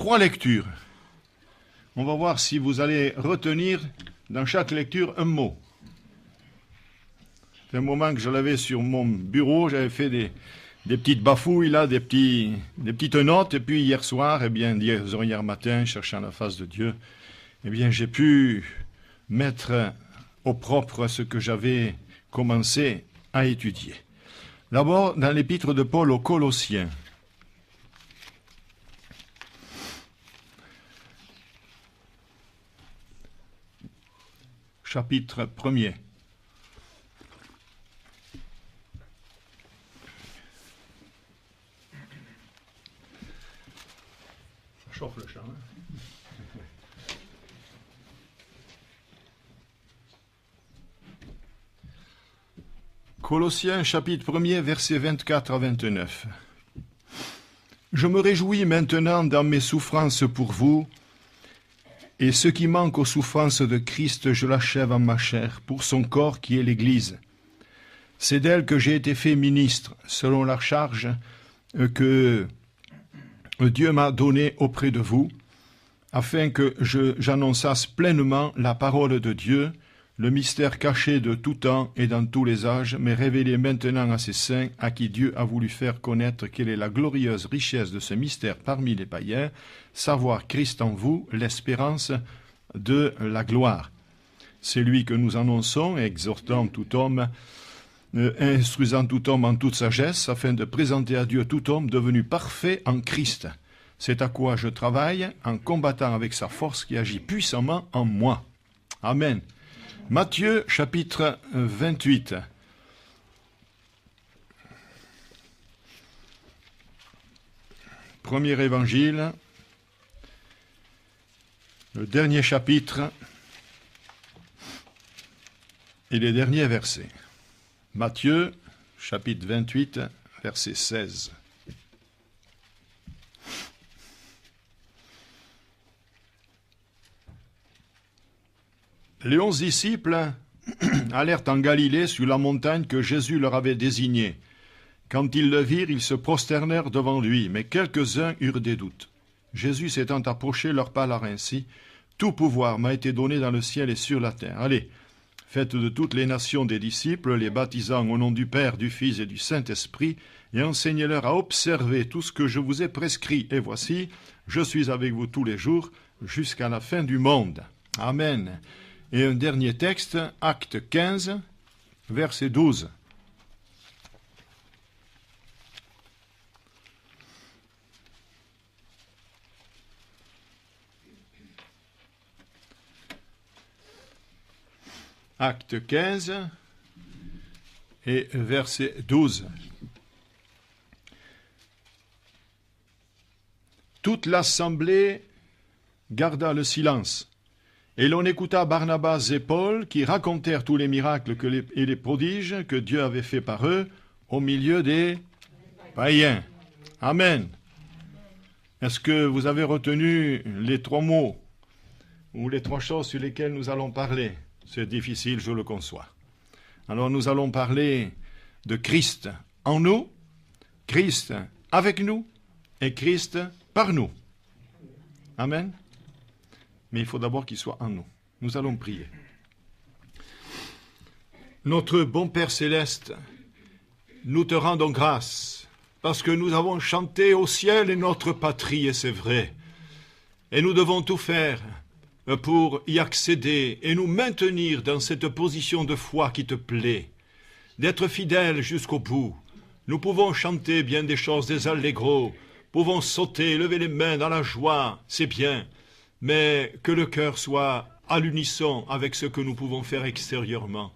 3 lectures. On va voir si vous allez retenir dans chaque lecture un mot. C'est un moment que je l'avais sur mon bureau, j'avais fait des petites bafouilles, là, des petites notes, et puis hier soir, hier matin, cherchant la face de Dieu, j'ai pu mettre au propre ce que j'avais commencé à étudier. D'abord, dans l'épître de Paul aux Colossiens. Chapitre 1er. Ça chauffe le champ, hein? Colossiens, chapitre 1er, versets 24 à 29. Je me réjouis maintenant dans mes souffrances pour vous, et ce qui manque aux souffrances de Christ, je l'achève en ma chair, pour son corps qui est l'Église. C'est d'elle que j'ai été fait ministre, selon la charge que Dieu m'a donnée auprès de vous, afin que j'annonçasse pleinement la parole de Dieu, le mystère caché de tout temps et dans tous les âges, mais révélé maintenant à ses saints, à qui Dieu a voulu faire connaître quelle est la glorieuse richesse de ce mystère parmi les païens, savoir Christ en vous, l'espérance de la gloire. C'est lui que nous annonçons, exhortant tout homme, instruisant tout homme en toute sagesse, afin de présenter à Dieu tout homme devenu parfait en Christ. C'est à quoi je travaille, en combattant avec sa force qui agit puissamment en moi. Amen. Matthieu, chapitre 28. Premier évangile, le dernier chapitre et les derniers versets. Matthieu, chapitre 28, verset 16. Les 11 disciples allèrent en Galilée sur la montagne que Jésus leur avait désignée. Quand ils le virent, ils se prosternèrent devant lui, mais quelques-uns eurent des doutes. Jésus s'étant approché leur parla ainsi, « Tout pouvoir m'a été donné dans le ciel et sur la terre. Allez, faites de toutes les nations des disciples, les baptisant au nom du Père, du Fils et du Saint-Esprit, et enseignez-leur à observer tout ce que je vous ai prescrit. Et voici, je suis avec vous tous les jours, jusqu'à la fin du monde. » Amen. Et un dernier texte, Acte 15, verset 12. Acte 15 et verset 12. Toute l'assemblée garda le silence. Et l'on écouta Barnabas et Paul qui racontèrent tous les miracles et les prodiges que Dieu avait fait par eux au milieu des païens. Amen. Est-ce que vous avez retenu les 3 mots ou les 3 choses sur lesquelles nous allons parler? C'est difficile, je le conçois. Alors nous allons parler de Christ en nous, Christ avec nous et Christ par nous. Amen. Mais il faut d'abord qu'il soit en nous. Nous allons prier. Notre bon Père Céleste, nous te rendons grâce, parce que nous avons chanté au ciel est notre patrie, et c'est vrai. Et nous devons tout faire pour y accéder et nous maintenir dans cette position de foi qui te plaît, d'être fidèles jusqu'au bout. Nous pouvons chanter bien des choses, des allegros, pouvons sauter, lever les mains dans la joie, c'est bien. Mais que le cœur soit à l'unisson avec ce que nous pouvons faire extérieurement.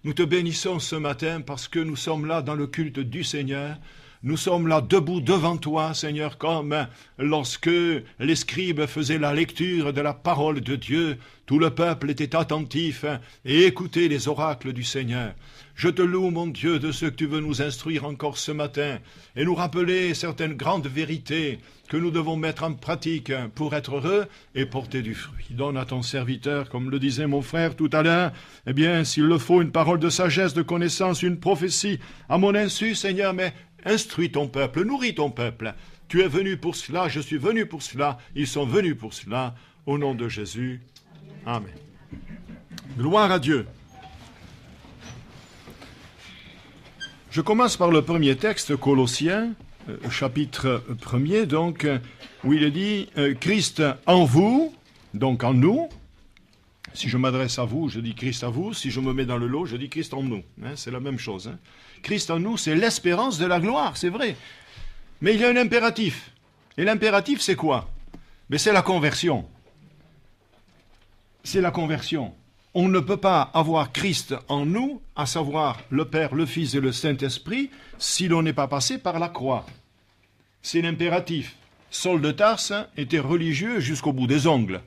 Nous te bénissons ce matin parce que nous sommes là dans le culte du Seigneur. Nous sommes là debout devant toi, Seigneur, comme lorsque les scribes faisaient la lecture de la parole de Dieu. Tout le peuple était attentif et écoutait les oracles du Seigneur. Je te loue, mon Dieu, de ce que tu veux nous instruire encore ce matin et nous rappeler certaines grandes vérités que nous devons mettre en pratique pour être heureux et porter du fruit. Donne à ton serviteur, comme le disait mon frère tout à l'heure, s'il le faut, une parole de sagesse, de connaissance, une prophétie, à mon insu, Seigneur, mais instruis ton peuple, nourris ton peuple, Tu es venu pour cela, je suis venu pour cela, ils sont venus pour cela. Au nom de Jésus. Amen. Gloire à Dieu. Je commence par le premier texte, Colossiens, chapitre 1er, donc, où il est dit « Christ en vous », donc en nous. Si je m'adresse à vous, je dis Christ à vous. Si je me mets dans le lot, je dis Christ en nous. C'est la même chose. Christ en nous, c'est l'espérance de la gloire, c'est vrai. Mais il y a un impératif. Et l'impératif, c'est quoi? Mais c'est la conversion. C'est la conversion. On ne peut pas avoir Christ en nous, à savoir le Père, le Fils et le Saint-Esprit, si l'on n'est pas passé par la croix. C'est l'impératif. Saul de Tarse était religieux jusqu'au bout des ongles.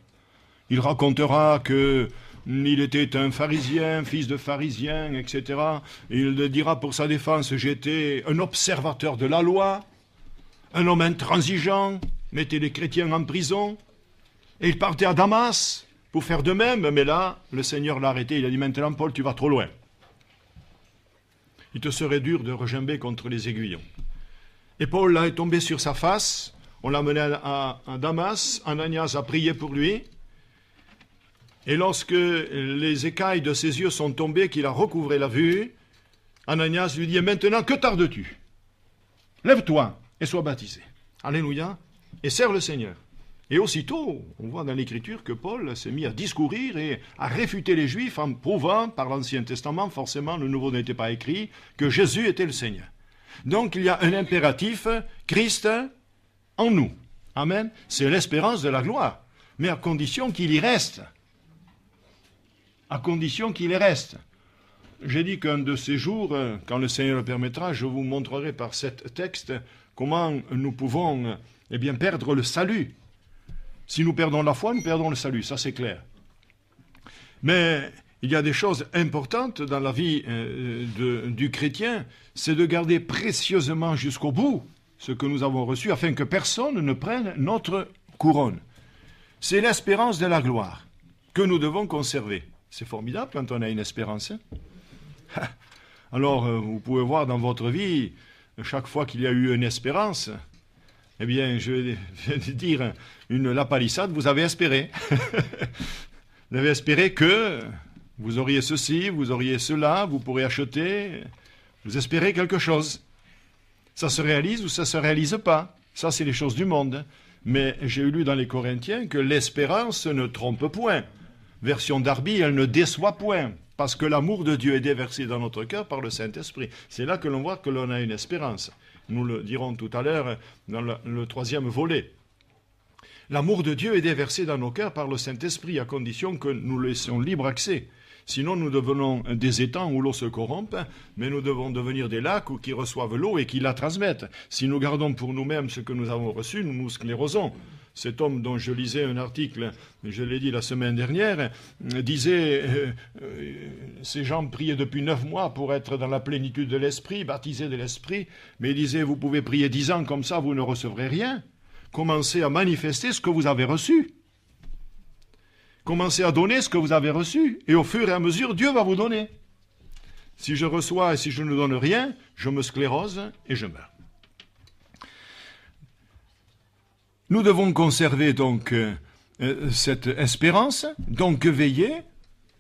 Il racontera qu'il était un pharisien, fils de pharisien, etc. Il dira pour sa défense, j'étais un observateur de la loi, un homme intransigeant, mettait les chrétiens en prison, et il partait à Damas pour faire de même, mais là, le Seigneur l'a arrêté, il a dit, maintenant Paul, tu vas trop loin. Il te serait dur de regimber contre les aiguillons. Et Paul là est tombé sur sa face, on l'a mené à Damas, Ananias a prié pour lui, et lorsque les écailles de ses yeux sont tombées, qu'il a recouvré la vue, Ananias lui dit, et maintenant, que tardes-tu? Lève-toi et sois baptisé. Alléluia. Et serve le Seigneur. Et aussitôt, on voit dans l'Écriture que Paul s'est mis à discourir et à réfuter les Juifs en prouvant, par l'Ancien Testament, forcément le Nouveau n'était pas écrit, que Jésus était le Seigneur. Donc il y a un impératif, Christ en nous. Amen. C'est l'espérance de la gloire, mais à condition qu'il y reste. À condition qu'il y reste. J'ai dit qu'un de ces jours, quand le Seigneur le permettra, je vous montrerai par cet texte comment nous pouvons perdre le salut. Si nous perdons la foi, nous perdons le salut, ça c'est clair. Mais il y a des choses importantes dans la vie du chrétien, c'est de garder précieusement jusqu'au bout ce que nous avons reçu, afin que personne ne prenne notre couronne. C'est l'espérance de la gloire que nous devons conserver. C'est formidable quand on a une espérance. Alors, vous pouvez voir dans votre vie, chaque fois qu'il y a eu une espérance, eh bien, je vais dire la palissade, vous avez espéré. Vous avez espéré que vous auriez ceci, vous auriez cela, vous pourrez acheter. Vous espérez quelque chose. Ça se réalise ou ça ne se réalise pas. Ça, c'est les choses du monde. Mais j'ai lu dans les Corinthiens que l'espérance ne trompe point. Version Darby, elle ne déçoit point. Parce que l'amour de Dieu est déversé dans notre cœur par le Saint-Esprit. C'est là que l'on voit que l'on a une espérance. Nous le dirons tout à l'heure dans le troisième volet. L'amour de Dieu est déversé dans nos cœurs par le Saint-Esprit, à condition que nous laissions libre accès. Sinon, nous devenons des étangs où l'eau se corrompt, mais nous devons devenir des lacs qui reçoivent l'eau et qui la transmettent. Si nous gardons pour nous-mêmes ce que nous avons reçu, nous nous sclérosons. Cet homme dont je lisais un article, je l'ai dit la semaine dernière, disait ces gens priaient depuis 9 mois pour être dans la plénitude de l'esprit, baptisés de l'esprit, mais il disait vous pouvez prier 10 ans comme ça, vous ne recevrez rien. Commencez à manifester ce que vous avez reçu. Commencez à donner ce que vous avez reçu, et au fur et à mesure, Dieu va vous donner. Si je reçois et si je ne donne rien, je me sclérose et je meurs. Nous devons conserver donc cette espérance, donc veiller,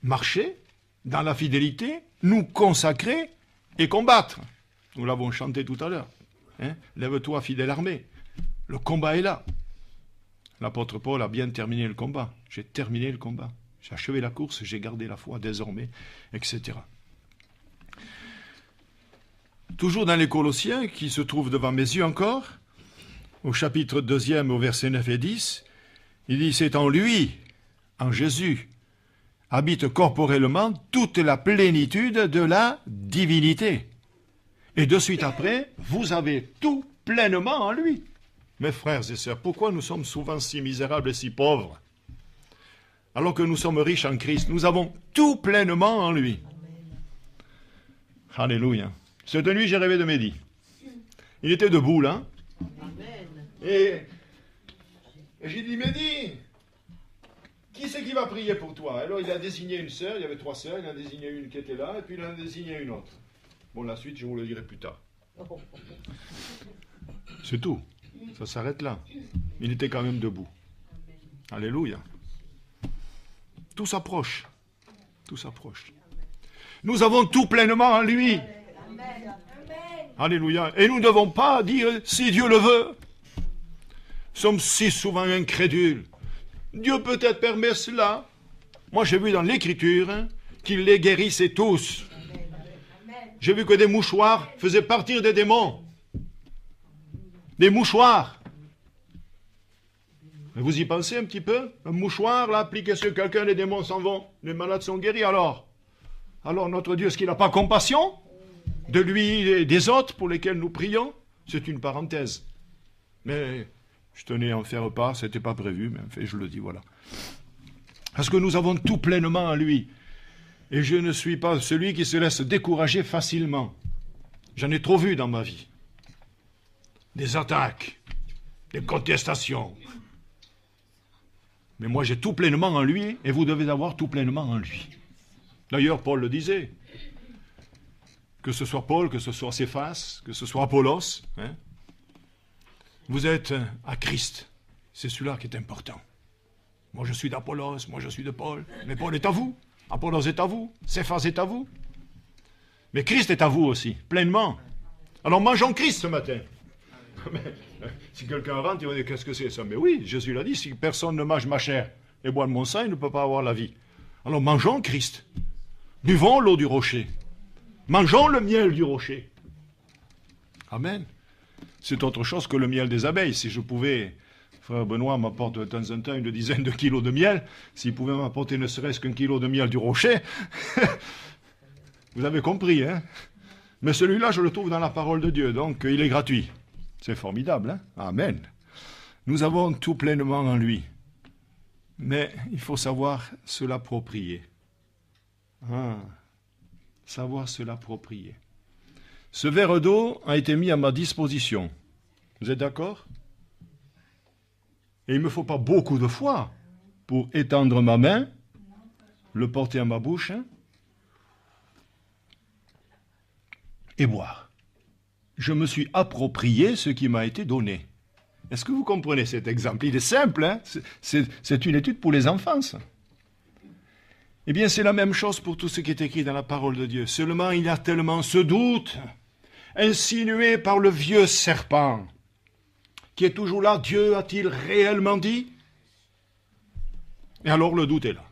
marcher dans la fidélité, nous consacrer et combattre. Nous l'avons chanté tout à l'heure. Lève-toi, fidèle armée. Le combat est là. L'apôtre Paul a bien terminé le combat. J'ai terminé le combat. J'ai achevé la course, j'ai gardé la foi désormais, etc. Toujours dans les Colossiens, qui se trouvent devant mes yeux encore, au chapitre 2, au verset 9 et 10, il dit « C'est en lui, en Jésus, habite corporellement toute la plénitude de la divinité. Et de suite après, vous avez tout pleinement en lui. » Mes frères et sœurs, pourquoi nous sommes souvent si misérables et si pauvres? Alors que nous sommes riches en Christ, nous avons tout pleinement en lui. Alléluia. Cette nuit, j'ai rêvé de Mehdi. Il était debout, là. Et j'ai dit, Mehdi, qui c'est qui va prier pour toi? Alors il a désigné une sœur, il y avait 3 sœurs, il a désigné une qui était là, et puis il en a désigné une autre. Bon, la suite, je vous le dirai plus tard. C'est tout. Ça s'arrête là. Il était quand même debout. Alléluia. Tout s'approche. Tout s'approche. Nous avons tout pleinement en lui. Alléluia. Et nous ne devons pas dire « si Dieu le veut ». Nous sommes si souvent incrédules. Dieu peut-être permet cela. Moi, j'ai vu dans l'Écriture qu'il les guérissait tous. J'ai vu que des mouchoirs faisaient partir des démons. Des mouchoirs. Vous y pensez un petit peu? Un mouchoir, là, appliqué sur quelqu'un, les démons s'en vont. Les malades sont guéris, alors. Alors notre Dieu, est-ce qu'il n'a pas compassion de lui et des autres pour lesquels nous prions? C'est une parenthèse. Mais je tenais à en faire part, ce n'était pas prévu, mais en fait, je le dis, voilà. Parce que nous avons tout pleinement en lui. Et je ne suis pas celui qui se laisse décourager facilement. J'en ai trop vu dans ma vie. Des attaques, des contestations. Mais moi, j'ai tout pleinement en lui, et vous devez avoir tout pleinement en lui. D'ailleurs, Paul le disait. Que ce soit Paul, que ce soit Céphas, que ce soit Apollos, hein, vous êtes à Christ. C'est celui-là qui est important. Moi, je suis d'Apollos, moi, je suis de Paul. Mais Paul est à vous. Apollos est à vous. Céphas est à vous. Mais Christ est à vous aussi, pleinement. Alors, mangeons Christ ce matin. Mais, si quelqu'un rentre, il va dire, qu'est-ce que c'est ça? Mais oui, Jésus l'a dit, si personne ne mange ma chair et boit de mon sang, il ne peut pas avoir la vie. Alors, mangeons Christ. Buvons l'eau du rocher. Mangeons le miel du rocher. Amen. C'est autre chose que le miel des abeilles. Si je pouvais, frère Benoît m'apporte de temps en temps une dizaine de kilos de miel, s'il pouvait m'apporter ne serait-ce qu'un kilo de miel du rocher, vous avez compris, hein? Mais celui-là, je le trouve dans la parole de Dieu, donc il est gratuit. C'est formidable, hein? Amen. Nous avons tout pleinement en lui. Mais il faut savoir se l'approprier. Savoir se l'approprier. Ce verre d'eau a été mis à ma disposition. Vous êtes d'accord? Et il ne me faut pas beaucoup de foi pour étendre ma main, le porter à ma bouche, hein, et boire. Je me suis approprié ce qui m'a été donné. Est-ce que vous comprenez cet exemple? Il est simple, hein? C'est une étude pour les enfants, ça. Eh bien, c'est la même chose pour tout ce qui est écrit dans la parole de Dieu. Seulement, il y a tellement ce doute, insinué par le vieux serpent, qui est toujours là. Dieu a-t-il réellement dit? Et alors, le doute est là.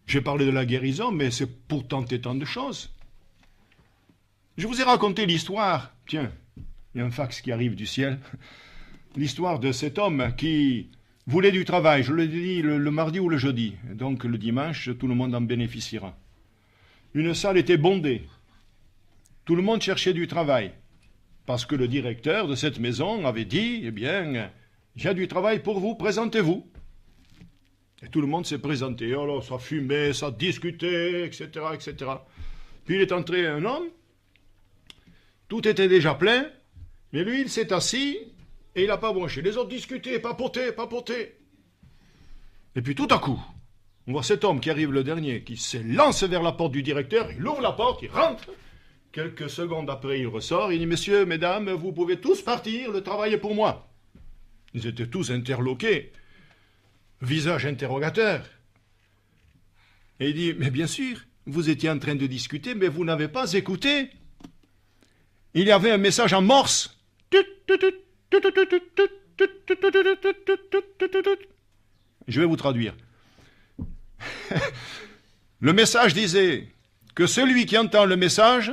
J'ai parlé de la guérison, mais c'est pour tenter tant de choses. Je vous ai raconté l'histoire, tiens, il y a un fax qui arrive du ciel, l'histoire de cet homme qui voulait du travail, je le dis le mardi ou le jeudi, donc le dimanche, tout le monde en bénéficiera. Une salle était bondée, tout le monde cherchait du travail, parce que le directeur de cette maison avait dit, eh bien, j'ai du travail pour vous, présentez-vous. Et tout le monde s'est présenté, alors ça fumait, ça discutait, etc., etc. Puis il est entré un homme, tout était déjà plein, mais lui, il s'est assis et il n'a pas branché. Les autres discutaient, papotaient. Et puis tout à coup, on voit cet homme qui arrive le dernier, qui se lance vers la porte du directeur, il ouvre la porte, il rentre. Quelques secondes après, il ressort, il dit « Messieurs, mesdames, vous pouvez tous partir, le travail est pour moi. » Ils étaient tous interloqués, visage interrogateur. Et il dit « Mais bien sûr, vous étiez en train de discuter, mais vous n'avez pas écouté. » Il y avait un message en morse. Je vais vous traduire. Le message disait que celui qui entend le message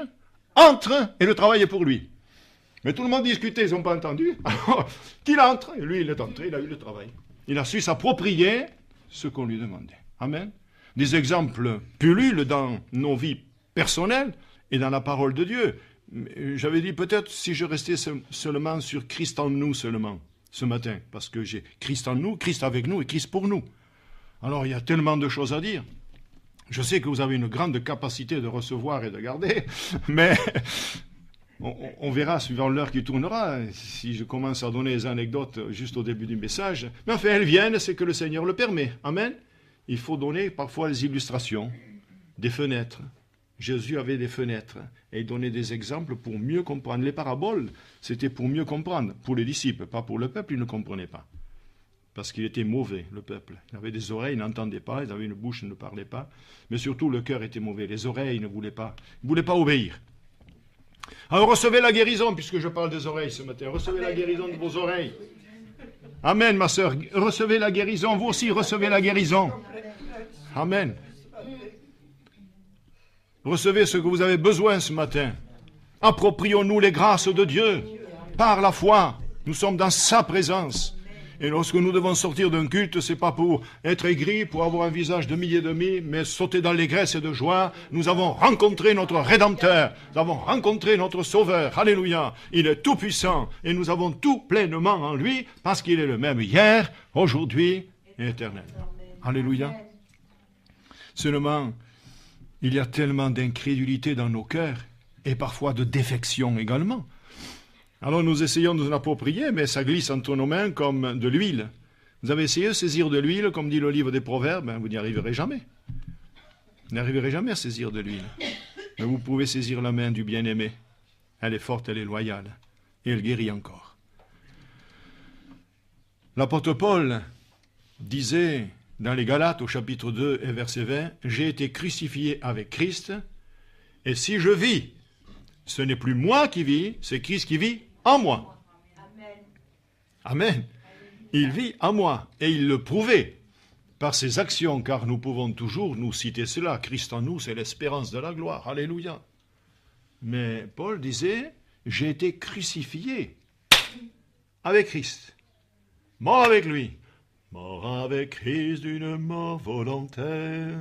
entre et le travail est pour lui. Mais tout le monde discutait, ils n'ont pas entendu. Alors, qu'il entre, et lui il est entré, il a eu le travail. Il a su s'approprier ce qu'on lui demandait. Amen. Des exemples pullulent dans nos vies personnelles et dans la parole de Dieu. J'avais dit peut-être si je restais seulement sur Christ en nous seulement ce matin, parce que j'ai Christ en nous, Christ avec nous et Christ pour nous. Alors il y a tellement de choses à dire. Je sais que vous avez une grande capacité de recevoir et de garder, mais on verra suivant l'heure qui tournera, si je commence à donner des anecdotes juste au début du message. Mais enfin, elles viennent, c'est que le Seigneur le permet. Amen. Il faut donner parfois des illustrations, des fenêtres, Jésus avait des fenêtres et il donnait des exemples pour mieux comprendre. Les paraboles, c'était pour mieux comprendre, pour les disciples, pas pour le peuple, ils ne comprenaient pas. Parce qu'il était mauvais, le peuple. Il avait des oreilles, il n'entendait pas, il avait une bouche, il ne parlait pas. Mais surtout, le cœur était mauvais. Les oreilles, il ne voulait pas. Il ne voulait pas obéir. Alors recevez la guérison, puisque je parle des oreilles ce matin. Recevez la guérison de vos oreilles. Amen, ma sœur. Recevez la guérison. Vous aussi, recevez la guérison. Amen. Recevez ce que vous avez besoin ce matin. Approprions-nous les grâces de Dieu. Par la foi, nous sommes dans sa présence. Et lorsque nous devons sortir d'un culte, c'est pas pour être aigri, pour avoir un visage de milliers de demi, mais sauter dans l'allégresse et de joie. Nous avons rencontré notre Rédempteur. Nous avons rencontré notre Sauveur. Alléluia. Il est tout puissant et nous avons tout pleinement en lui parce qu'il est le même hier, aujourd'hui et éternellement. Alléluia. Seulement, il y a tellement d'incrédulité dans nos cœurs et parfois de défection également. Alors nous essayons de nous approprier, mais ça glisse entre nos mains comme de l'huile. Vous avez essayé de saisir de l'huile, comme dit le livre des Proverbes, vous n'y arriverez jamais. Vous n'arriverez jamais à saisir de l'huile. Mais vous pouvez saisir la main du bien-aimé. Elle est forte, elle est loyale, et elle guérit encore. L'apôtre Paul disait dans les Galates au chapitre 2 et verset 20, « J'ai été crucifié avec Christ, et si je vis, ce n'est plus moi qui vis, c'est Christ qui vit en moi. » Amen. Il vit en moi, et il le prouvait par ses actions, car nous pouvons toujours nous citer cela. Christ en nous, c'est l'espérance de la gloire. Alléluia. Mais Paul disait, j'ai été crucifié avec Christ, mort avec lui. Mort avec Christ d'une mort volontaire,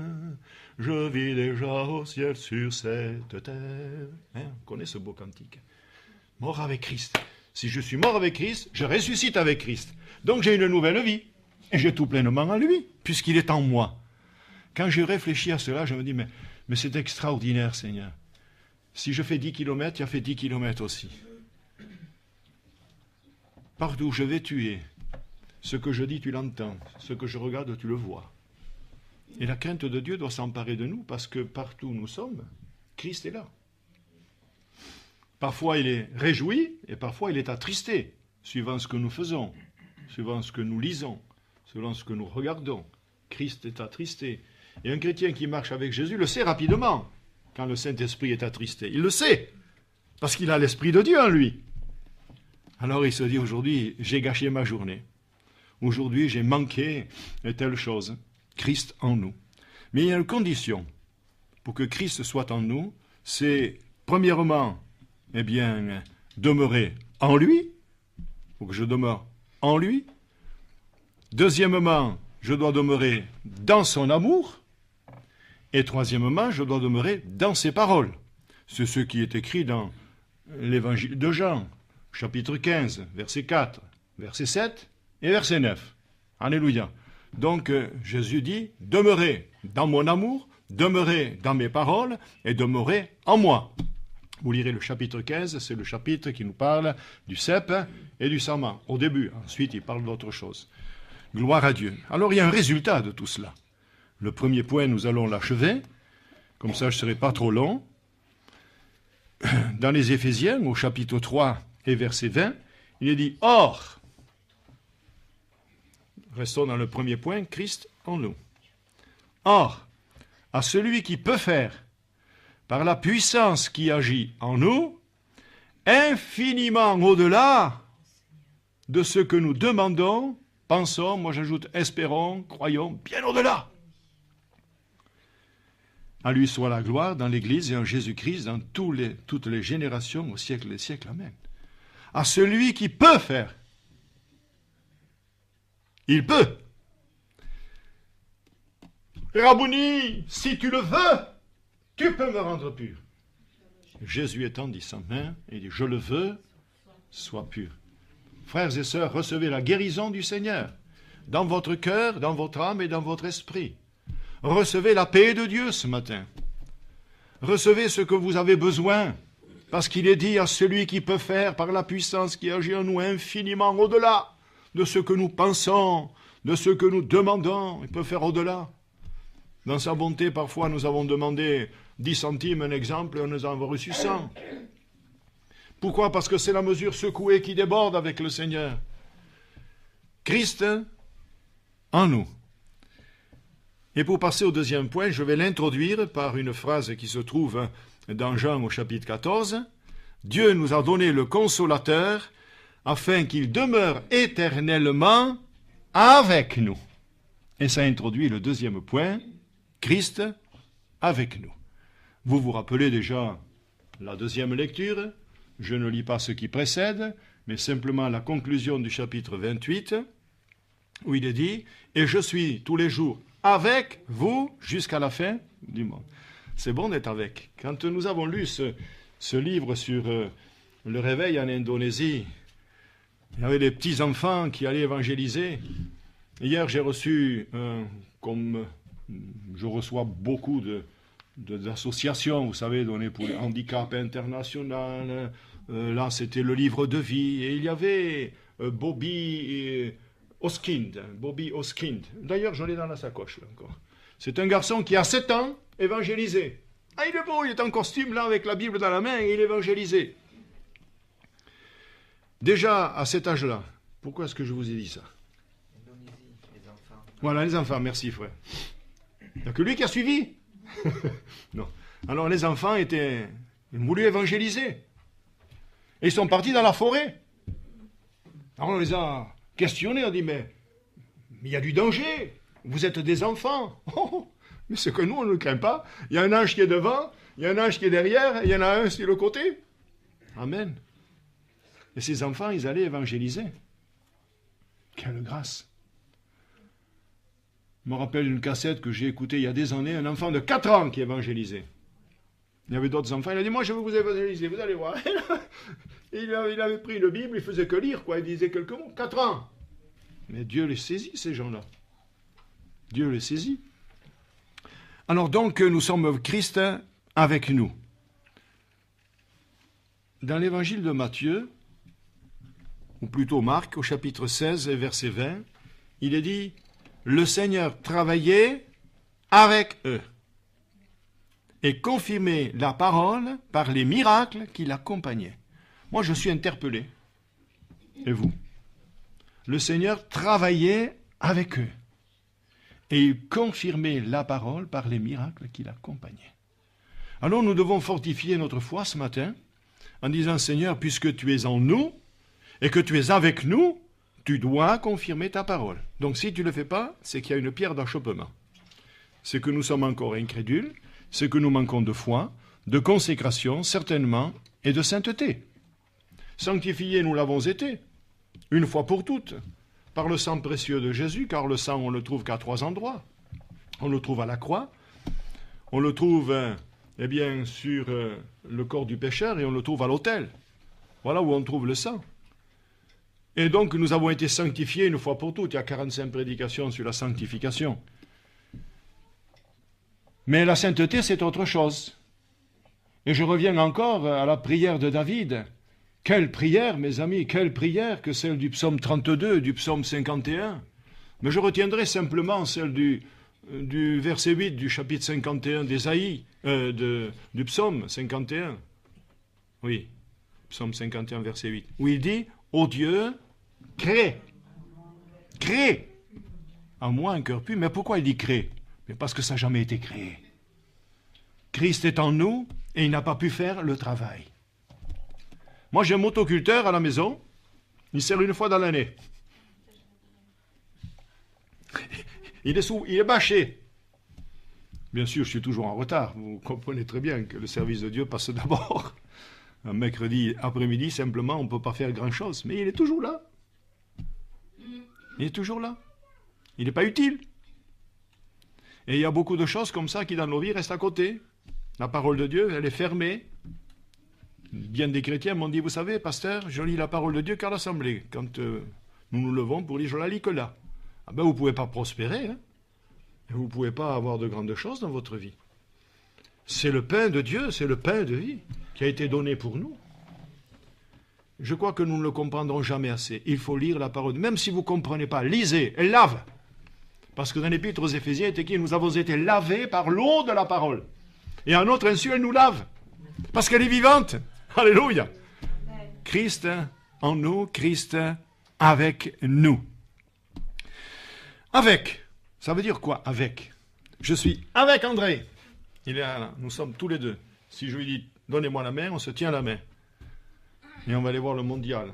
je vis déjà au ciel sur cette terre. On connaît ce beau cantique. Mort avec Christ. Si je suis mort avec Christ, je ressuscite avec Christ. Donc j'ai une nouvelle vie. Et j'ai tout pleinement en lui, puisqu'il est en moi. Quand je réfléchis à cela, je me dis, mais c'est extraordinaire, Seigneur. Si je fais 10 kilomètres, tu as fait 10 kilomètres aussi. Partout où je vais, tu es. Ce que je dis, tu l'entends. Ce que je regarde, tu le vois. Et la crainte de Dieu doit s'emparer de nous, parce que partout où nous sommes, Christ est là. Parfois, il est réjoui, et parfois, il est attristé, suivant ce que nous faisons, suivant ce que nous lisons, selon ce que nous regardons. Christ est attristé. Et un chrétien qui marche avec Jésus le sait rapidement, quand le Saint-Esprit est attristé. Il le sait, parce qu'il a l'Esprit de Dieu en lui. Alors il se dit, aujourd'hui, j'ai gâché ma journée. Aujourd'hui, j'ai manqué telle chose. Christ en nous. Mais il y a une condition pour que Christ soit en nous, c'est, premièrement, demeurer en lui, pour que je demeure en lui. Deuxièmement, je dois demeurer dans son amour. Et troisièmement, je dois demeurer dans ses paroles. C'est ce qui est écrit dans l'évangile de Jean, chapitre 15, verset 4, verset 7 et verset 9. Alléluia. Donc, Jésus dit, demeurez dans mon amour, demeurez dans mes paroles et demeurez en moi. Vous lirez le chapitre 15, c'est le chapitre qui nous parle du cep et du sarment, au début. Ensuite, il parle d'autre chose. Gloire à Dieu. Alors, il y a un résultat de tout cela. Le premier point, nous allons l'achever. Comme ça, je ne serai pas trop long. Dans les Éphésiens, au chapitre 3 et verset 20, il est dit « Or », restons dans le premier point, Christ en nous. « Or, à celui qui peut faire, par la puissance qui agit en nous, infiniment au-delà de ce que nous demandons, pensons, moi j'ajoute espérons, croyons, bien au-delà. À lui soit la gloire dans l'Église et en Jésus-Christ dans toutes les générations au siècle des siècles. Amen. À celui qui peut faire. Il peut. Rabouni, si tu le veux, tu peux me rendre pur. Jésus étendit sa main et dit, je le veux, sois pur. Frères et sœurs, recevez la guérison du Seigneur dans votre cœur, dans votre âme et dans votre esprit. Recevez la paix de Dieu ce matin. Recevez ce que vous avez besoin, parce qu'il est dit à celui qui peut faire par la puissance qui agit en nous infiniment au-delà de ce que nous pensons, de ce que nous demandons. Il peut faire au-delà. Dans sa bonté, parfois, nous avons demandé 10 centimes un exemple et on nous en a reçu 100. Pourquoi? Parce que c'est la mesure secouée qui déborde avec le Seigneur. Christ en nous. Et pour passer au deuxième point, je vais l'introduire par une phrase qui se trouve dans Jean au chapitre 14. Dieu nous a donné le Consolateur afin qu'il demeure éternellement avec nous. Et ça introduit le deuxième point, Christ avec nous. Vous vous rappelez déjà la deuxième lecture. Je ne lis pas ce qui précède, mais simplement la conclusion du chapitre 28, où il est dit « Et je suis tous les jours avec vous jusqu'à la fin du monde. » C'est bon d'être avec. Quand nous avons lu ce livre sur le réveil en Indonésie, il y avait des petits-enfants qui allaient évangéliser. Hier, j'ai reçu, comme je reçois beaucoup d'associations, vous savez, données pour le handicap international. Là, c'était le livre de vie. Et il y avait Bobby Oskind. D'ailleurs, j'en ai dans la sacoche, là, encore. C'est un garçon qui a 7 ans, évangélisé. Ah, il est beau, il est en costume, là, avec la Bible dans la main, et il évangélisait. Déjà, à cet âge-là, pourquoi est-ce que je vous ai dit ça? Les enfants. Voilà, les enfants, merci, frère. Il n'y a que lui qui a suivi. Non. Alors, les enfants ils voulu évangéliser. Et ils sont partis dans la forêt. Alors, on les a questionnés, on dit, mais il y a du danger. Vous êtes des enfants. Oh, mais ce que nous, on ne le craint pas. Il y a un ange qui est devant, il y a un ange qui est derrière, et il y en a un sur le côté. Amen. Et ces enfants, ils allaient évangéliser. Quelle grâce. Je me rappelle une cassette que j'ai écoutée il y a des années, un enfant de 4 ans qui évangélisait. Il y avait d'autres enfants, il a dit, moi je veux vous évangéliser, vous allez voir. Il avait pris la Bible, il faisait que lire, quoi. Il disait quelques mots. 4 ans. Mais Dieu les saisit, ces gens-là. Dieu les saisit. Alors donc, nous sommes Christ avec nous. Dans l'évangile de Matthieu, ou plutôt Marc, au chapitre 16, verset 20, il est dit « Le Seigneur travaillait avec eux et confirmait la parole par les miracles qui l'accompagnaient. » Moi, je suis interpellé. Et vous? Le Seigneur travaillait avec eux et il confirmait la parole par les miracles qui l'accompagnaient. Alors, nous devons fortifier notre foi ce matin en disant « Seigneur, puisque tu es en nous, et que tu es avec nous, tu dois confirmer ta parole. » Donc si tu ne le fais pas, c'est qu'il y a une pierre d'achoppement. C'est que nous sommes encore incrédules, c'est que nous manquons de foi, de consécration, certainement, et de sainteté. Sanctifiés, nous l'avons été, une fois pour toutes, par le sang précieux de Jésus, car le sang, on le trouve qu'à 3 endroits. On le trouve à la croix, on le trouve sur le corps du pécheur, et on le trouve à l'autel. Voilà où on trouve le sang. Et donc, nous avons été sanctifiés une fois pour toutes. Il y a 45 prédications sur la sanctification. Mais la sainteté, c'est autre chose. Et je reviens encore à la prière de David. Quelle prière, mes amis, quelle prière que celle du psaume 32 et du psaume 51. Mais je retiendrai simplement celle du verset 8 du chapitre 51 d'Ésaïe, du psaume 51. Oui, psaume 51, verset 8. Où il dit, « Ô Dieu, crée en moi un cœur pur. » Mais pourquoi il dit crée? Mais parce que ça n'a jamais été créé. Christ est en nous et il n'a pas pu faire le travail. Moi, j'ai un motoculteur à la maison. Il sert une fois dans l'année. Il est bâché. Bien sûr, je suis toujours en retard. Vous comprenez très bien que le service de Dieu passe d'abord. Un mercredi après-midi, simplement, on ne peut pas faire grand-chose. Mais il est toujours là. Il est toujours là. Il n'est pas utile. Et il y a beaucoup de choses comme ça qui, dans nos vies, restent à côté. La parole de Dieu, elle est fermée. Bien des chrétiens m'ont dit, vous savez, pasteur, je lis la parole de Dieu qu'à l'Assemblée. Quand nous nous levons pour lire, je la lis que là. Ah ben, vous ne pouvez pas prospérer. Hein. Et vous ne pouvez pas avoir de grandes choses dans votre vie. C'est le pain de Dieu, c'est le pain de vie qui a été donné pour nous. Je crois que nous ne le comprendrons jamais assez. Il faut lire la parole. Même si vous ne comprenez pas, lisez, elle lave. Parce que dans l'épître aux Éphésiens, il est écrit, nous avons été lavés par l'eau de la parole. Et à notre insu, elle nous lave. Parce qu'elle est vivante. Alléluia. Christ en nous, Christ avec nous. Avec, ça veut dire quoi, avec? Je suis avec André. Il est là, nous sommes tous les deux. Si je lui dis, donnez-moi la main, on se tient la main. Et on va aller voir le mondial.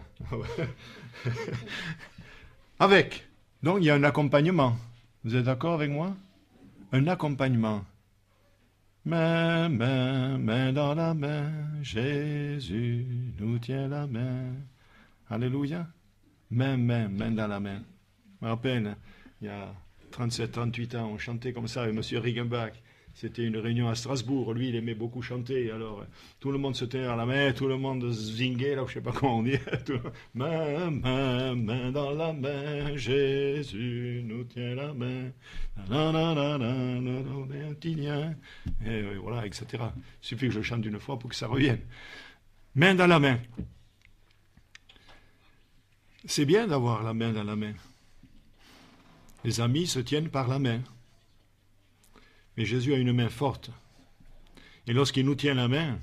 Avec. Donc, il y a un accompagnement. Vous êtes d'accord avec moi? Un accompagnement. Main, main, main dans la main, Jésus nous tient la main. Alléluia. Main, main, main dans la main. Je me rappelle, il y a 37-38 ans, on chantait comme ça avec M. Riggenbach. C'était une réunion à Strasbourg. Lui, il aimait beaucoup chanter. Alors, tout le monde se tenait à la main, tout le monde zingait, là, je ne sais pas comment on dit. Main, main, main dans la main, Jésus nous tient la main. Un petit lien. Et voilà, etc. Il suffit que je chante une fois pour que ça revienne. Main dans la main. C'est bien d'avoir la main dans la main. Les amis se tiennent par la main. Mais Jésus a une main forte. Et lorsqu'il nous tient la main,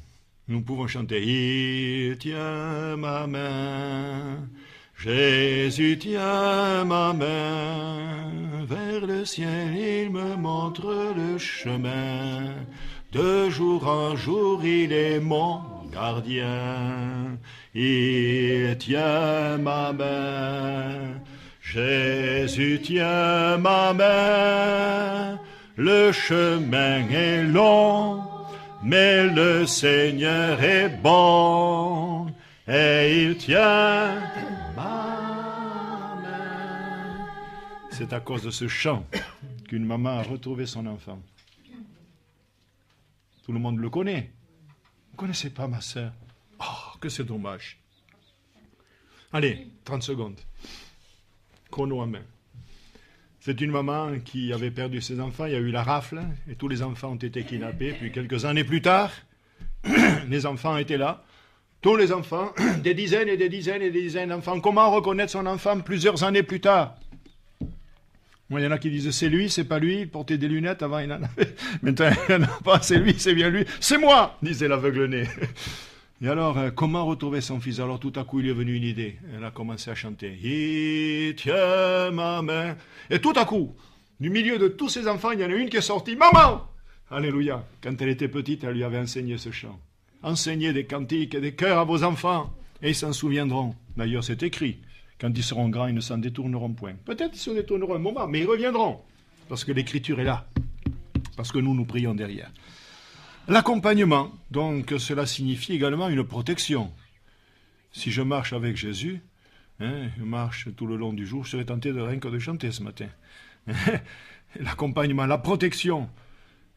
nous pouvons chanter « Il tient ma main, Jésus tient ma main, vers le ciel il me montre le chemin, de jour en jour il est mon gardien, il tient ma main, Jésus tient ma main. Le chemin est long, mais le Seigneur est bon, et il tient ma main. C'est à cause de ce chant qu'une maman a retrouvé son enfant. Tout le monde le connaît. Vous ne connaissez pas ma sœur? Oh, que c'est dommage. Allez, 30 secondes. Chrono en main. C'est une maman qui avait perdu ses enfants, il y a eu la rafle, et tous les enfants ont été kidnappés. Puis quelques années plus tard, les enfants étaient là. Tous les enfants, des dizaines et des dizaines et des dizaines d'enfants. Comment reconnaître son enfant plusieurs années plus tard? Moi, il y en a qui disent c'est lui, c'est pas lui, il portait des lunettes, avant il en avait. Maintenant, il n'en a pas, c'est lui, c'est bien lui. C'est moi, disait l'aveugle-né. Et alors, comment retrouver son fils? Alors tout à coup, il est venu une idée. Elle a commencé à chanter. Il tient ma main. Et tout à coup, du milieu de tous ses enfants, il y en a une qui est sortie. Maman! Alléluia. Quand elle était petite, elle lui avait enseigné ce chant. Enseignez des cantiques et des chœurs à vos enfants, et ils s'en souviendront. D'ailleurs, c'est écrit. Quand ils seront grands, ils ne s'en détourneront point. Peut-être qu'ils se détourneront un moment, mais ils reviendront. Parce que l'écriture est là. Parce que nous prions derrière. L'accompagnement, donc cela signifie également une protection. Si je marche avec Jésus, je marche tout le long du jour, je serais tenté de rien que de chanter ce matin. L'accompagnement, la protection.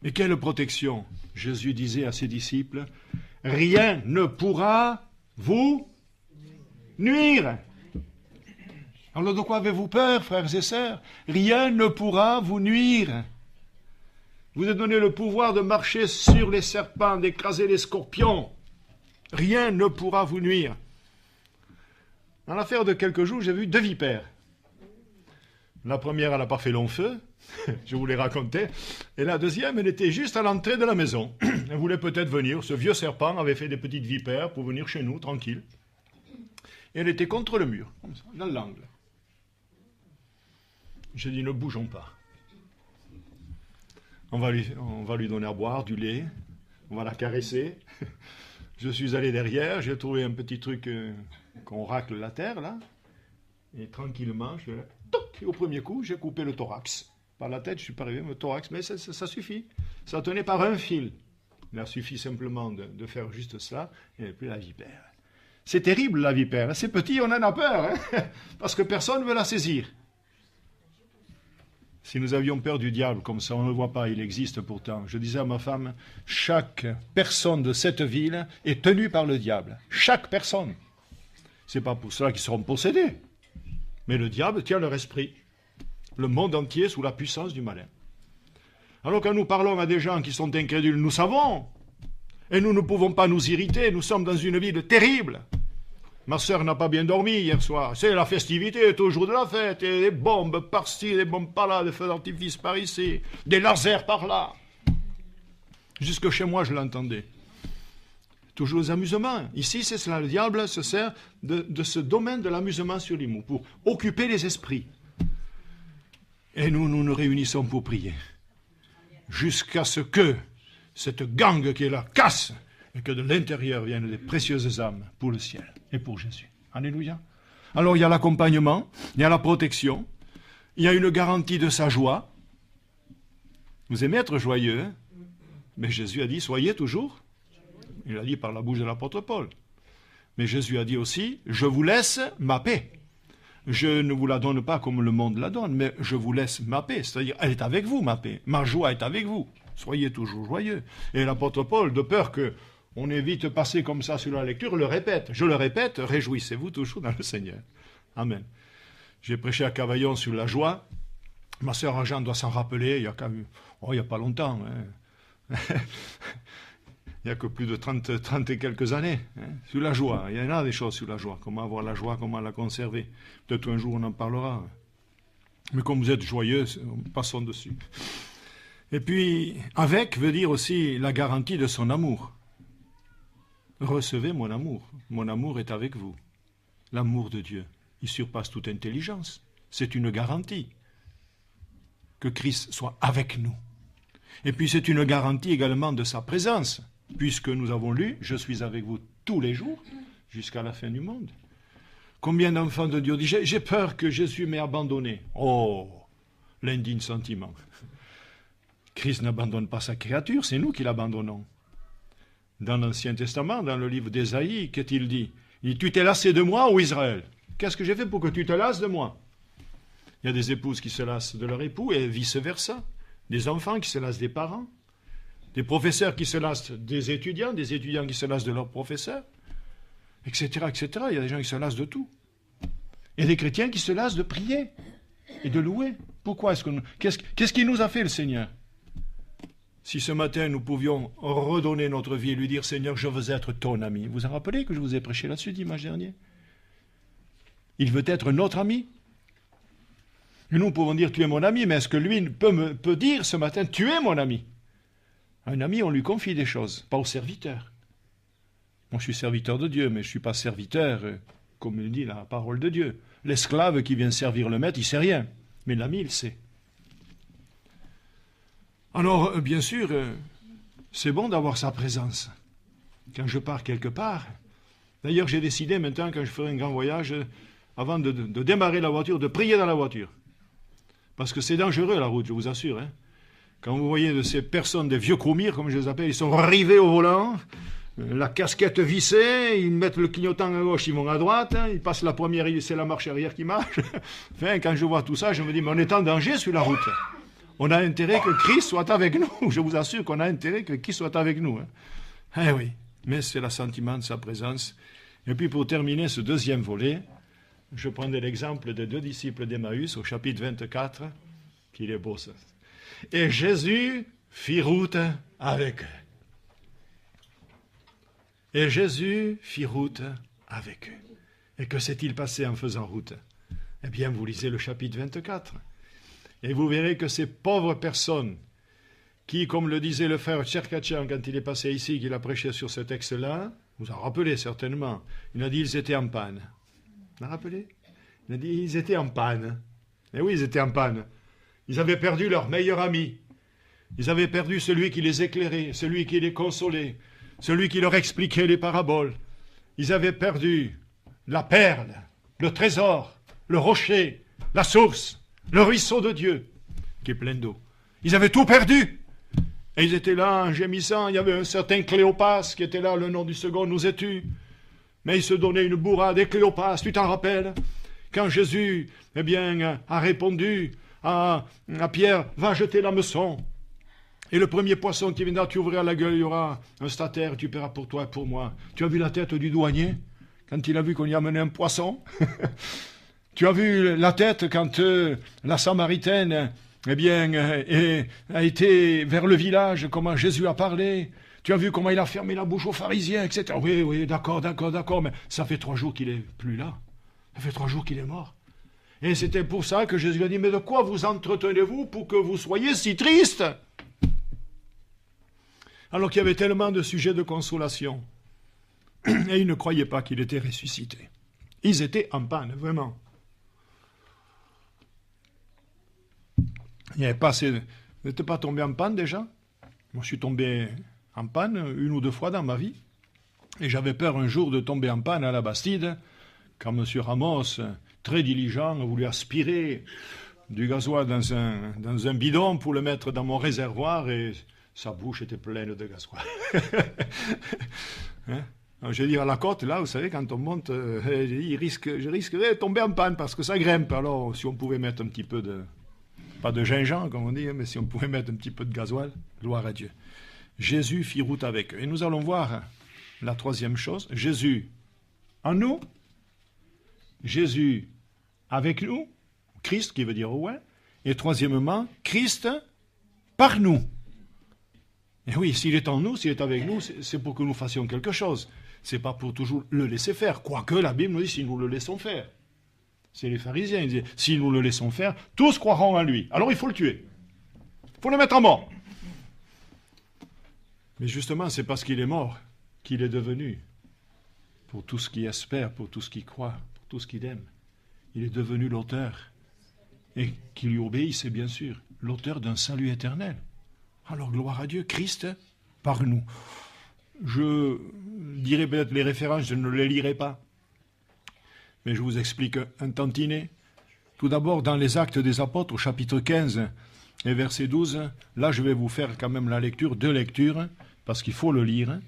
Et quelle protection? Jésus disait à ses disciples, rien ne pourra vous nuire. Alors de quoi avez-vous peur, frères et sœurs? Rien ne pourra vous nuire. Vous êtes donné le pouvoir de marcher sur les serpents, d'écraser les scorpions. Rien ne pourra vous nuire. Dans l'affaire de quelques jours, j'ai vu 2 vipères. La première, elle n'a pas fait long feu, je vous l'ai raconté. Et la deuxième, elle était juste à l'entrée de la maison. Elle voulait peut-être venir. Ce vieux serpent avait fait des petites vipères pour venir chez nous, tranquille. Et elle était contre le mur, comme ça, dans l'angle. J'ai dit, ne bougeons pas. On va lui donner à boire du lait, on va la caresser. Je suis allé derrière, j'ai trouvé un petit truc qu'on racle la terre, là. Et tranquillement, je fais là, toc, et au premier coup, j'ai coupé le thorax. Par la tête, je ne suis pas arrivé, mais le thorax, mais ça suffit. Ça tenait par un fil. Il a suffi simplement de faire juste cela, et puis la vipère. C'est terrible, la vipère. C'est petit, on en a peur, hein, parce que personne ne veut la saisir. Si nous avions peur du diable, comme ça, on ne le voit pas, il existe pourtant. Je disais à ma femme, chaque personne de cette ville est tenue par le diable. Chaque personne. Ce n'est pas pour cela qu'ils seront possédés. Mais le diable tient leur esprit. Le monde entier sous la puissance du malin. Alors quand nous parlons à des gens qui sont incrédules, nous savons. Et nous ne pouvons pas nous irriter, nous sommes dans une ville terrible. Ma sœur n'a pas bien dormi hier soir. C'est la festivité, toujours de la fête. Et des bombes par-ci, des bombes par-là, des feux d'artifice par ici, des lasers par-là. Jusque chez moi, je l'entendais. Toujours les amusements. Ici, c'est cela. Le diable se sert de ce domaine de l'amusement sur les mots pour occuper les esprits. Et nous nous réunissons pour prier. Jusqu'à ce que cette gangue qui est là casse et que de l'intérieur viennent des précieuses âmes pour le ciel et pour Jésus. Alléluia. Alors il y a l'accompagnement, il y a la protection, il y a une garantie de sa joie. Vous aimez être joyeux, hein? Mais Jésus a dit, soyez toujours. Il l'a dit par la bouche de l'apôtre Paul. Mais Jésus a dit aussi, je vous laisse ma paix. Je ne vous la donne pas comme le monde la donne, mais je vous laisse ma paix. C'est-à-dire, elle est avec vous, ma paix. Ma joie est avec vous. Soyez toujours joyeux. Et l'apôtre Paul, de peur qu'on ait vite passé comme ça sur la lecture, le répète. Je le répète, réjouissez-vous toujours dans le Seigneur. Amen. J'ai prêché à Cavaillon sur la joie. Ma sœur Jeanne doit s'en rappeler, il y a pas longtemps. Hein. Il n'y a que plus de 30 et quelques années, hein, sur la joie. Il y en a des choses sur la joie. Comment avoir la joie, comment la conserver. Peut-être un jour on en parlera. Mais comme vous êtes joyeux, passons dessus. Et puis, avec veut dire aussi la garantie de son amour. Recevez mon amour. Mon amour est avec vous. L'amour de Dieu, il surpasse toute intelligence. C'est une garantie que Christ soit avec nous. Et puis c'est une garantie également de sa présence. Puisque nous avons lu, je suis avec vous tous les jours, jusqu'à la fin du monde. Combien d'enfants de Dieu disent, j'ai peur que Jésus m'ait abandonné. Oh, l'indigne sentiment. Christ n'abandonne pas sa créature, c'est nous qui l'abandonnons. Dans l'Ancien Testament, dans le livre d'Ésaïe, qu'est-il dit? Il dit, tu t'es lassé de moi, ô Israël? Qu'est-ce que j'ai fait pour que tu te lasses de moi? Il y a des épouses qui se lassent de leur époux et vice-versa. Des enfants qui se lassent des parents. Des professeurs qui se lassent des étudiants qui se lassent de leurs professeurs, etc., etc. Il y a des gens qui se lassent de tout. Et des chrétiens qui se lassent de prier et de louer. Pourquoi est-ce que qu'est-ce qu'il nous a fait, le Seigneur? Si ce matin, nous pouvions redonner notre vie et lui dire, Seigneur, je veux être ton ami. Vous vous rappelez que je vous ai prêché là-dessus dimanche dernier? Il veut être notre ami. Et nous pouvons dire, tu es mon ami, mais est-ce que lui peut dire ce matin, tu es mon ami? Un ami, on lui confie des choses, pas au serviteur. Moi, je suis serviteur de Dieu, mais je ne suis pas serviteur, comme le dit la parole de Dieu. L'esclave qui vient servir le maître, il ne sait rien, mais l'ami, il sait. Alors, bien sûr, c'est bon d'avoir sa présence. Quand je pars quelque part, d'ailleurs, j'ai décidé maintenant, quand je ferai un grand voyage, avant de démarrer la voiture, de prier dans la voiture. Parce que c'est dangereux, la route, je vous assure, hein. Quand vous voyez de ces personnes, des vieux croumirs, comme je les appelle, ils sont rivés au volant, la casquette vissée, ils mettent le clignotant à gauche, ils vont à droite, hein, ils passent la première, c'est la marche arrière qui marche. Enfin, quand je vois tout ça, je me dis, mais on est en danger sur la route. On a intérêt que Christ soit avec nous. Je vous assure qu'on a intérêt que Christ soit avec nous. Hein. Eh oui, mais c'est l'assentiment de sa présence. Et puis pour terminer ce deuxième volet, je prendrai l'exemple des 2 disciples d'Emmaüs au chapitre 24, qu'il est beau ça. Et Jésus fit route avec eux. Et Jésus fit route avec eux. Et que s'est-il passé en faisant route? Eh bien, vous lisez le chapitre 24. Et vous verrez que ces pauvres personnes qui, comme le disait le frère Tcherkatchian quand il est passé ici, qu'il a prêché sur ce texte-là, vous en rappelez certainement, il a dit ils étaient en panne. Vous en rappelez? Il a dit ils étaient en panne. Et oui, ils étaient en panne. Ils avaient perdu leur meilleur ami. Ils avaient perdu celui qui les éclairait, celui qui les consolait, celui qui leur expliquait les paraboles. Ils avaient perdu la perle, le trésor, le rocher, la source, le ruisseau de Dieu, qui est plein d'eau. Ils avaient tout perdu. Et ils étaient là en gémissant. Il y avait un certain Cléopas qui était là, le nom du second nous est tu. Mais il se donnait une bourrade. Et Cléopas, tu t'en rappelles? Quand Jésus, a répondu à Pierre, va jeter l'hameçon. Et le premier poisson qui viendra, tu ouvriras la gueule, il y aura un stataire, tu paieras pour toi et pour moi. Tu as vu la tête du douanier quand il a vu qu'on y amenait un poisson? Tu as vu la tête quand la Samaritaine a été vers le village, comment Jésus a parlé? Tu as vu comment il a fermé la bouche aux pharisiens, etc. Oui, d'accord, mais ça fait 3 jours qu'il est plus là. Ça fait 3 jours qu'il est mort. Et c'était pour ça que Jésus a dit, mais de quoi vous entretenez-vous pour que vous soyez si triste? alors qu'il y avait tellement de sujets de consolation. Et ils ne croyaient pas qu'il était ressuscité. Ils étaient en panne, vraiment. Il n'y avait pas assez... Vous n'êtes pas tombé en panne déjà? Moi, je suis tombé en panne 1 ou 2 fois dans ma vie. Et j'avais peur un jour de tomber en panne à la Bastide, quand M. Ramos, très diligent, a voulu aspirer du gasoil dans un bidon pour le mettre dans mon réservoir, et sa bouche était pleine de gasoil. Hein? Alors, je dis à la côte, là, vous savez, quand on monte, je risquerais de tomber en panne parce que ça grimpe. Alors, si on pouvait mettre un petit peu de... Pas de gingembre, comme on dit, mais si on pouvait mettre un petit peu de gasoil, gloire à Dieu. Jésus fit route avec eux. Et nous allons voir la 3e chose. Jésus en nous, Jésus avec nous, Christ qui veut dire ouais, et 3e, Christ par nous. Et oui, s'il est en nous, s'il est avec nous, c'est pour que nous fassions quelque chose. C'est pas pour toujours le laisser faire. Quoique la Bible nous dit si nous le laissons faire. C'est les pharisiens, ils disaient, si nous le laissons faire, tous croiront en lui. Alors il faut le tuer. Il faut le mettre à mort. Mais justement, c'est parce qu'il est mort qu'il est devenu, pour tous qui espèrent, pour tous qui croient, pour tous qui l'aiment, il est devenu l'auteur, et qui lui obéissent, bien sûr, l'auteur d'un salut éternel. Alors gloire à Dieu, Christ par nous. Je dirai peut-être les références, je ne les lirai pas, mais je vous explique un tantinet. Tout d'abord, dans les Actes des Apôtres, au chapitre 15 et verset 12, là je vais vous faire quand même la lecture, 2 lectures, parce qu'il faut le lire.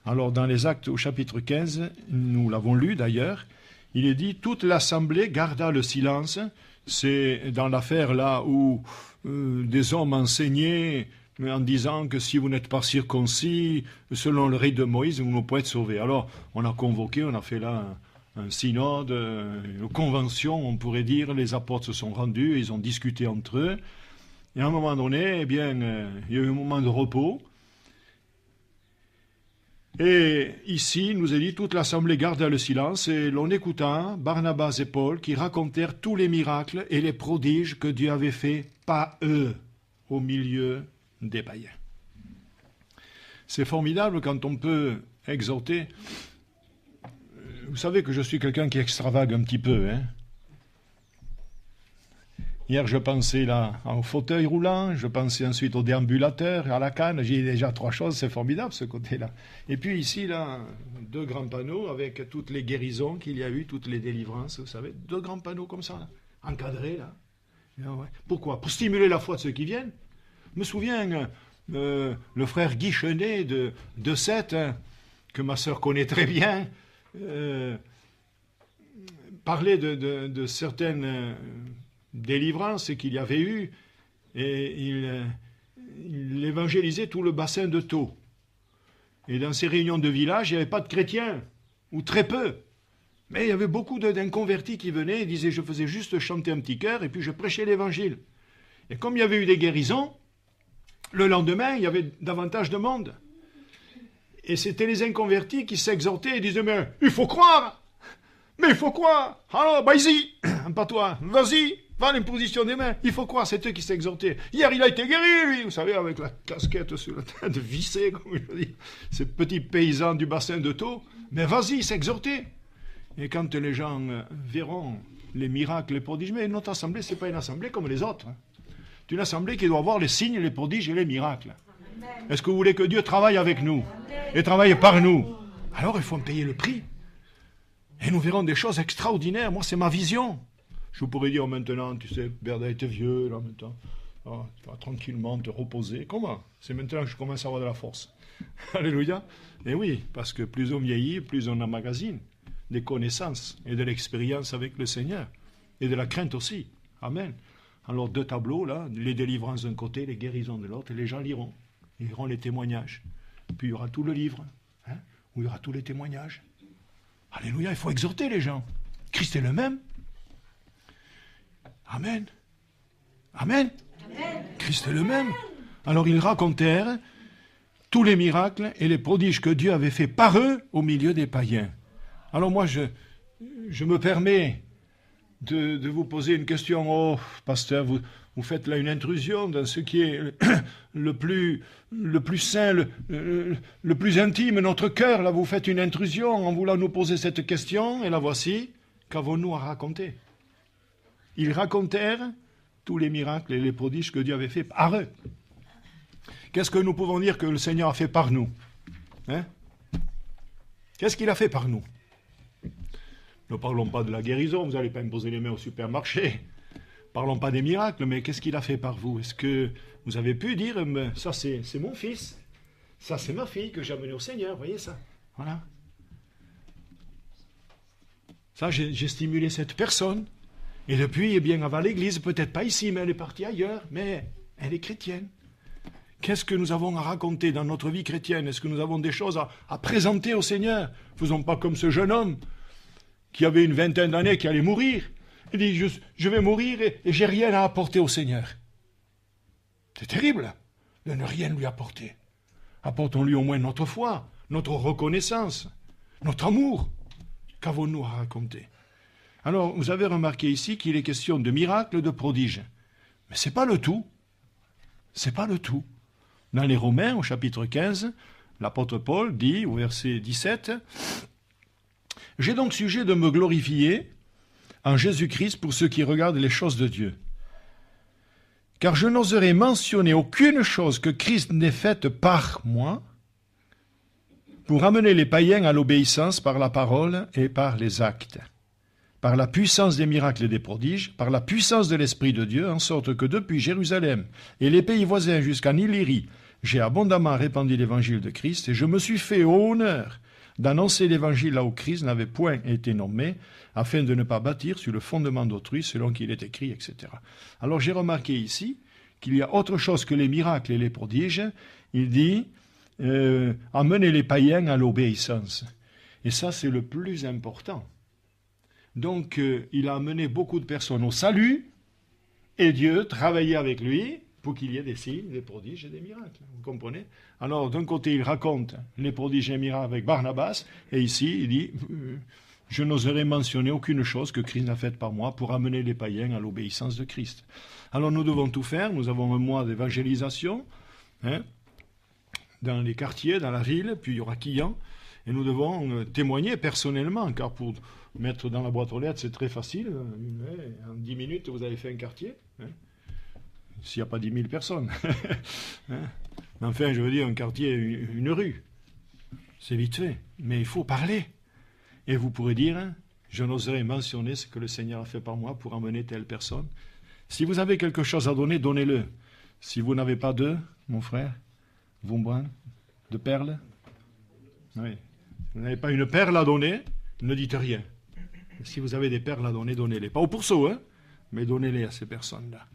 Alors dans les Actes au chapitre 15, nous l'avons lu d'ailleurs, il est dit « Toute l'assemblée garda le silence ». C'est dans l'affaire là où des hommes enseignaient en disant que si vous n'êtes pas circoncis, selon le rite de Moïse, vous ne pouvez être sauvés. Alors on a convoqué, on a fait là un synode, une convention, on pourrait dire, les apôtres se sont rendus, ils ont discuté entre eux, et à un moment donné, eh bien, il y a eu un moment de repos, et ici, il nous est dit, toute l'assemblée garda le silence, et l'on écouta Barnabas et Paul qui racontèrent tous les miracles et les prodiges que Dieu avait faits par eux au milieu des païens. C'est formidable quand on peut exhorter. Vous savez que je suis quelqu'un qui extravague un petit peu, hein. Hier, je pensais là au fauteuil roulant, je pensais ensuite au déambulateur, à la canne. J'ai déjà 3 choses, c'est formidable ce côté-là. Et puis ici, là, 2 grands panneaux avec toutes les guérisons qu'il y a eu, toutes les délivrances, vous savez, 2 grands panneaux comme ça, là, encadrés là. Ouais. Pourquoi? Pour stimuler la foi de ceux qui viennent. Je me souviens, le frère Guy Chenet de Sète, hein, que ma sœur connaît très bien, parlait de certaines délivrances qu'il y avait eu, et il évangélisait tout le bassin de Thau. Et dans ces réunions de village, il n'y avait pas de chrétiens, ou très peu. Mais il y avait beaucoup d'inconvertis qui venaient et disaient, je faisais juste chanter un petit chœur, et puis je prêchais l'évangile. Et comme il y avait eu des guérisons, le lendemain, il y avait davantage de monde. Et c'était les inconvertis qui s'exhortaient et disaient, mais il faut croire! Mais il faut croire! Alors, vas-y! Pas toi, vas-y! Va l'imposition des mains, il faut croire, c'est eux qui s'exhortaient. Hier, il a été guéri, lui, vous savez, avec la casquette sur la tête, vissée, comme je dis, ces petits paysans du bassin de Thau. Mais vas-y, s'exhorter. Et quand les gens verront les miracles, les prodiges, mais notre assemblée, ce n'est pas une assemblée comme les autres. C'est une assemblée qui doit avoir les signes, les prodiges et les miracles. Est-ce que vous voulez que Dieu travaille avec nous et travaille par nous? Alors il faut en payer le prix. Et nous verrons des choses extraordinaires. Moi, c'est ma vision. Je vous pourrais dire maintenant, tu sais, Bernard était vieux, là, maintenant. Oh, tu vas tranquillement te reposer. Comment? C'est maintenant que je commence à avoir de la force. Alléluia. Et oui, parce que plus on vieillit, plus on emmagasine des connaissances et de l'expérience avec le Seigneur. Et de la crainte aussi. Amen. Alors, 2 tableaux, là, les délivrances d'un côté, les guérisons de l'autre, et les gens liront. Ils liront les témoignages. Puis il y aura tout le livre, hein, où il y aura tous les témoignages. Alléluia, il faut exhorter les gens. Christ est le même. Amen. Amen. Amen. Christ est le même. Alors ils racontèrent tous les miracles et les prodiges que Dieu avait fait par eux au milieu des païens. Alors moi, je me permets de vous poser une question. Oh, pasteur, vous Vous faites là une intrusion dans ce qui est le plus saint, le plus intime, notre cœur. Là, vous faites une intrusion en voulant nous poser cette question, et la voici. Qu'avons-nous à raconter? Ils racontèrent tous les miracles et les prodiges que Dieu avait fait par eux. Qu'est-ce que nous pouvons dire que le Seigneur a fait par nous? Qu'est-ce qu'il a fait par nous? Ne parlons pas de la guérison, vous n'allez pas me poser les mains au supermarché. Parlons pas des miracles, mais qu'est-ce qu'il a fait par vous? Est-ce que vous avez pu dire, ça c'est mon fils, ça c'est ma fille que j'ai amenée au Seigneur, vous voyez ça? Voilà. Ça, j'ai stimulé cette personne, et depuis, eh bien, elle va à l'église, peut-être pas ici, mais elle est partie ailleurs, mais elle est chrétienne. Qu'est-ce que nous avons à raconter dans notre vie chrétienne? Est-ce que nous avons des choses à présenter au Seigneur? Faisons pas comme ce jeune homme qui avait une vingtaine d'années, qui allait mourir. Il dit, je vais mourir et j'ai rien à apporter au Seigneur. C'est terrible de ne rien lui apporter. Apportons-lui au moins notre foi, notre reconnaissance, notre amour. Qu'avons-nous à raconter? Alors, vous avez remarqué ici qu'il est question de miracles, de prodiges. Mais ce n'est pas le tout. Ce n'est pas le tout. Dans les Romains, au chapitre 15, l'apôtre Paul dit, au verset 17, « J'ai donc sujet de me glorifier en Jésus-Christ pour ceux qui regardent les choses de Dieu. Car je n'oserais mentionner aucune chose que Christ n'ait faite par moi pour amener les païens à l'obéissance par la parole et par les actes, par la puissance des miracles et des prodiges, par la puissance de l'Esprit de Dieu, en sorte que depuis Jérusalem et les pays voisins jusqu'en Illyrie, j'ai abondamment répandu l'évangile de Christ et je me suis fait honneur d'annoncer l'évangile là où Christ n'avait point été nommé, afin de ne pas bâtir sur le fondement d'autrui, selon qu'il est écrit, etc. Alors j'ai remarqué ici qu'il y a autre chose que les miracles et les prodiges. Il dit amener les païens à l'obéissance. Et ça, c'est le plus important. Donc, il a amené beaucoup de personnes au salut, et Dieu travaillait avec lui pour qu'il y ait des signes, des prodiges et des miracles. Vous comprenez? Alors, d'un côté, il raconte les prodiges et miracles avec Barnabas, et ici, il dit, je n'oserais mentionner aucune chose que Christ n'a faite par moi pour amener les païens à l'obéissance de Christ. Alors, nous devons tout faire. Nous avons un mois d'évangélisation, dans les quartiers, dans la ville, puis il y aura Quillan, et nous devons témoigner personnellement, car pour mettre dans la boîte aux lettres, c'est très facile. En 10 minutes, vous avez fait un quartier. S'il n'y a pas 10 000 personnes. Mais enfin, je veux dire, un quartier, une rue. C'est vite fait. Mais il faut parler. Et vous pourrez dire, je n'oserais mentionner ce que le Seigneur a fait par moi pour emmener telle personne. Si vous avez quelque chose à donner, donnez-le. Si vous n'avez pas mon frère, Vauban, de perles, oui. Vous n'avez pas une perle à donner, ne dites rien. Si vous avez des perles à donner, donnez-les. Pas au pourceau, mais donnez-les à ces personnes-là.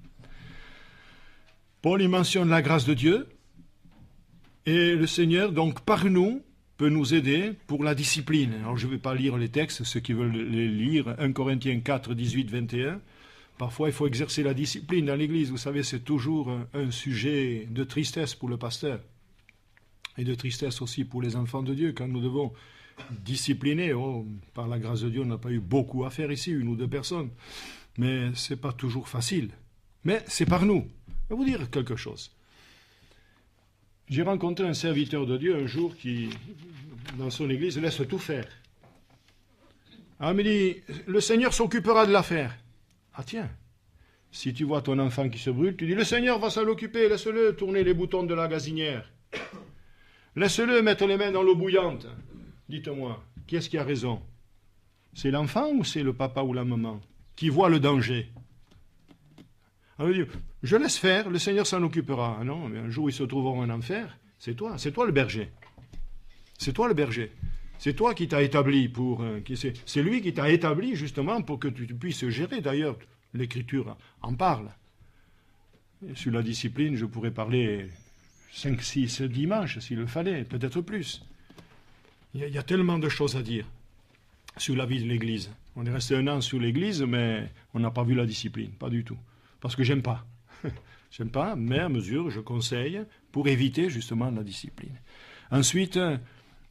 Paul y mentionne la grâce de Dieu, et le Seigneur, donc, par nous, peut nous aider pour la discipline. Alors, je ne vais pas lire les textes, ceux qui veulent les lire, 1 Corinthiens 4, 18, 21. Parfois, il faut exercer la discipline dans l'Église. Vous savez, c'est toujours un sujet de tristesse pour le pasteur. Et de tristesse aussi pour les enfants de Dieu, quand nous devons discipliner. Par la grâce de Dieu, on n'a pas eu beaucoup à faire ici, 1 ou 2 personnes. Mais ce n'est pas toujours facile. Mais c'est par nous. Je vais vous dire quelque chose. J'ai rencontré un serviteur de Dieu un jour qui, dans son église, laisse tout faire. Alors, il me dit, le Seigneur s'occupera de l'affaire. Ah tiens, si tu vois ton enfant qui se brûle, tu dis, le Seigneur va s'en occuper, laisse-le tourner les boutons de la gazinière. Laisse-le mettre les mains dans l'eau bouillante. Dites-moi, qui est-ce qui a raison? C'est l'enfant ou c'est le papa ou la maman qui voit le danger? Alors il dit, je laisse faire, le Seigneur s'en occupera. Ah non, mais un jour ils se trouveront en enfer, c'est toi le berger. C'est toi le berger. C'est toi qui t'as établi pour... c'est lui qui t'a établi justement pour que tu puisses gérer. D'ailleurs, l'Écriture en parle. Et sur la discipline, je pourrais parler 5, 6 dimanches s'il le fallait, peut-être plus. Il y a tellement de choses à dire sur la vie de l'Église. On est resté 1 an sur l'Église, mais on n'a pas vu la discipline, pas du tout. Parce que j'aime pas. J'aime pas, mais à mesure, je conseille pour éviter justement la discipline. Ensuite,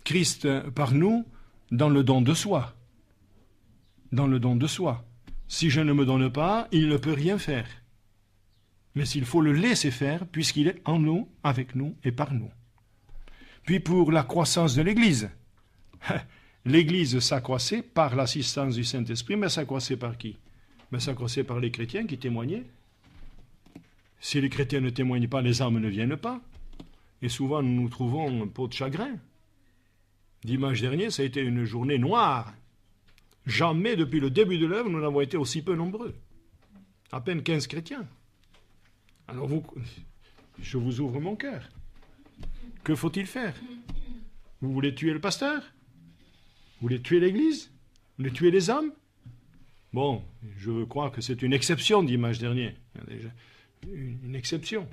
Christ par nous dans le don de soi. Dans le don de soi. Si je ne me donne pas, il ne peut rien faire. mais il faut le laisser faire puisqu'il est en nous, avec nous et par nous. Puis pour la croissance de l'Église, l'Église s'accroissait par l'assistance du Saint-Esprit, mais s'accroissait par qui? Mais s'accroissait par les chrétiens qui témoignaient. Si les chrétiens ne témoignent pas, les âmes ne viennent pas. Et souvent, nous nous trouvons un pot de chagrin. Dimanche dernier, ça a été une journée noire. Jamais, depuis le début de l'œuvre, nous n'avons été aussi peu nombreux. À peine 15 chrétiens. Alors je vous ouvre mon cœur. Que faut-il faire? Vous voulez tuer le pasteur? Vous voulez tuer l'Église? Vous voulez tuer les âmes? Bon, je veux croire que c'est une exception dimanche dernier. Déjà une exception.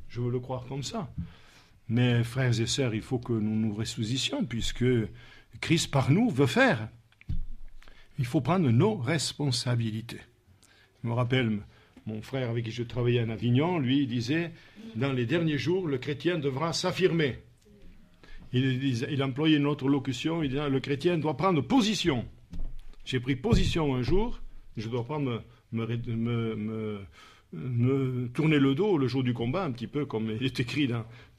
Je veux le croire comme ça. Mais frères et sœurs, il faut que nous nous ressuscitions puisque Christ par nous veut faire. Il faut prendre nos responsabilités. Je me rappelle, mon frère avec qui je travaillais en Avignon, lui, il disait, dans les derniers jours, le chrétien devra s'affirmer. Il employait une autre locution, il disait, le chrétien doit prendre position. J'ai pris position un jour, je ne dois pas me tourner le dos le jour du combat, un petit peu comme il est écrit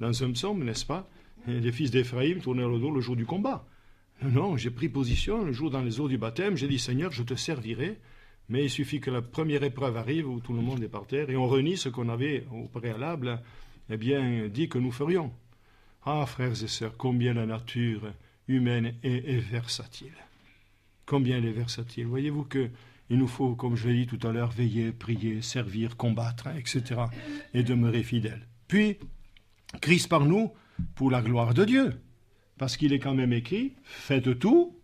dans un psaume, n'est-ce pas? Et les fils d'Éphraïm tournèrent le dos le jour du combat. Non, j'ai pris position un jour dans les eaux du baptême, j'ai dit, Seigneur, je te servirai, mais il suffit que la première épreuve arrive où tout le monde est par terre et on renie ce qu'on avait au préalable, dit que nous ferions. Ah, frères et sœurs, combien la nature humaine est versatile. Combien elle est versatile. Voyez-vous qu'il nous faut, comme je l'ai dit tout à l'heure, veiller, prier, servir, combattre, etc. et demeurer fidèles. Puis, Christ par nous pour la gloire de Dieu. Parce qu'il est quand même écrit, faites tout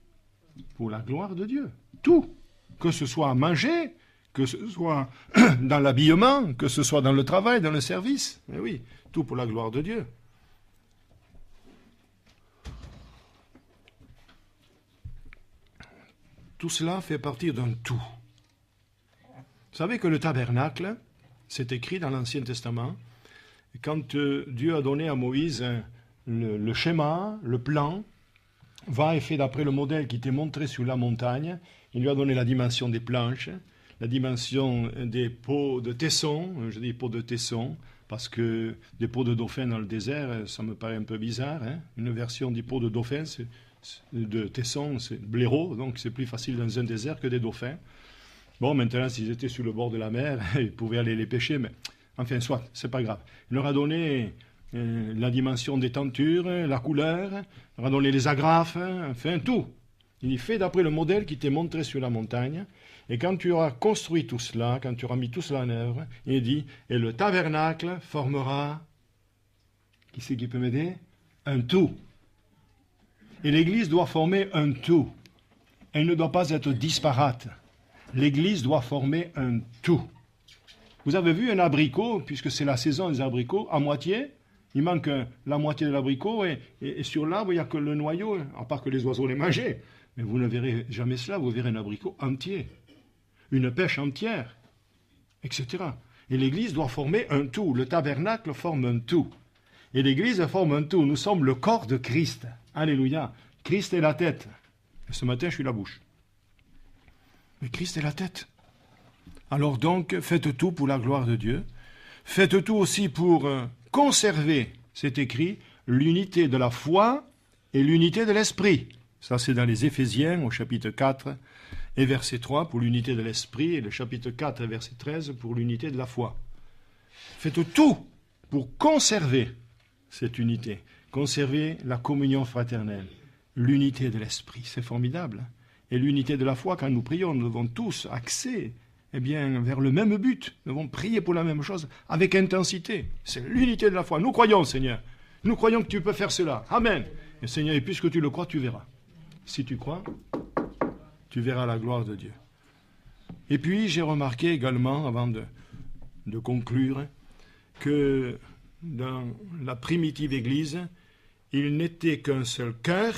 pour la gloire de Dieu. Tout. Que ce soit à manger, que ce soit dans l'habillement, que ce soit dans le travail, dans le service. Mais oui, tout pour la gloire de Dieu. Tout cela fait partie d'un tout. Vous savez que le tabernacle, c'est écrit dans l'Ancien Testament, quand Dieu a donné à Moïse le schéma, le plan, va et fait d'après le modèle qui était montré sur la montagne, il lui a donné la dimension des planches, la dimension des pots de tesson, je dis pots de tesson, parce que des pots de dauphin dans le désert, ça me paraît un peu bizarre, hein? Une version du pot de dauphin, de tesson, c'est blaireau, donc c'est plus facile dans un désert que des dauphins. Bon, maintenant, s'ils étaient sur le bord de la mer, ils pouvaient aller les pêcher, mais enfin, soit, c'est pas grave. Il leur a donné la dimension des tentures, la couleur, il leur a donné les agrafes, enfin, tout. Il fait d'après le modèle qui t'est montré sur la montagne, et quand tu auras construit tout cela, quand tu auras mis tout cela en œuvre, il dit, et le tabernacle formera, qui c'est qui peut m'aider? Un tout. Et l'Église doit former un tout. Elle ne doit pas être disparate. L'Église doit former un tout. Vous avez vu un abricot, puisque c'est la saison des abricots, à moitié, il manque la moitié de l'abricot, et sur l'arbre, il n'y a que le noyau, à part que les oiseaux les mangeaient. Mais vous ne verrez jamais cela, vous verrez un abricot entier, une pêche entière, etc. Et l'Église doit former un tout. Le tabernacle forme un tout. Et l'Église forme un tout. Nous sommes le corps de Christ. Alléluia. Christ est la tête. Et ce matin, je suis la bouche. Mais Christ est la tête. Alors donc, faites tout pour la gloire de Dieu. Faites tout aussi pour conserver, c'est écrit, l'unité de la foi et l'unité de l'esprit. Ça, c'est dans les Éphésiens, au chapitre 4 et verset 3, pour l'unité de l'esprit, et le chapitre 4 et verset 13, pour l'unité de la foi. Faites tout pour conserver cette unité, conserver la communion fraternelle, l'unité de l'esprit. C'est formidable. Et l'unité de la foi, quand nous prions, nous devons tous axer vers le même but. Nous devons prier pour la même chose avec intensité. C'est l'unité de la foi. Nous croyons, Seigneur. Nous croyons que tu peux faire cela. Amen. Et Seigneur, et puisque tu le crois, tu verras. Si tu crois, tu verras la gloire de Dieu. Et puis, j'ai remarqué également, avant de conclure, que dans la primitive Église, il n'était qu'un seul cœur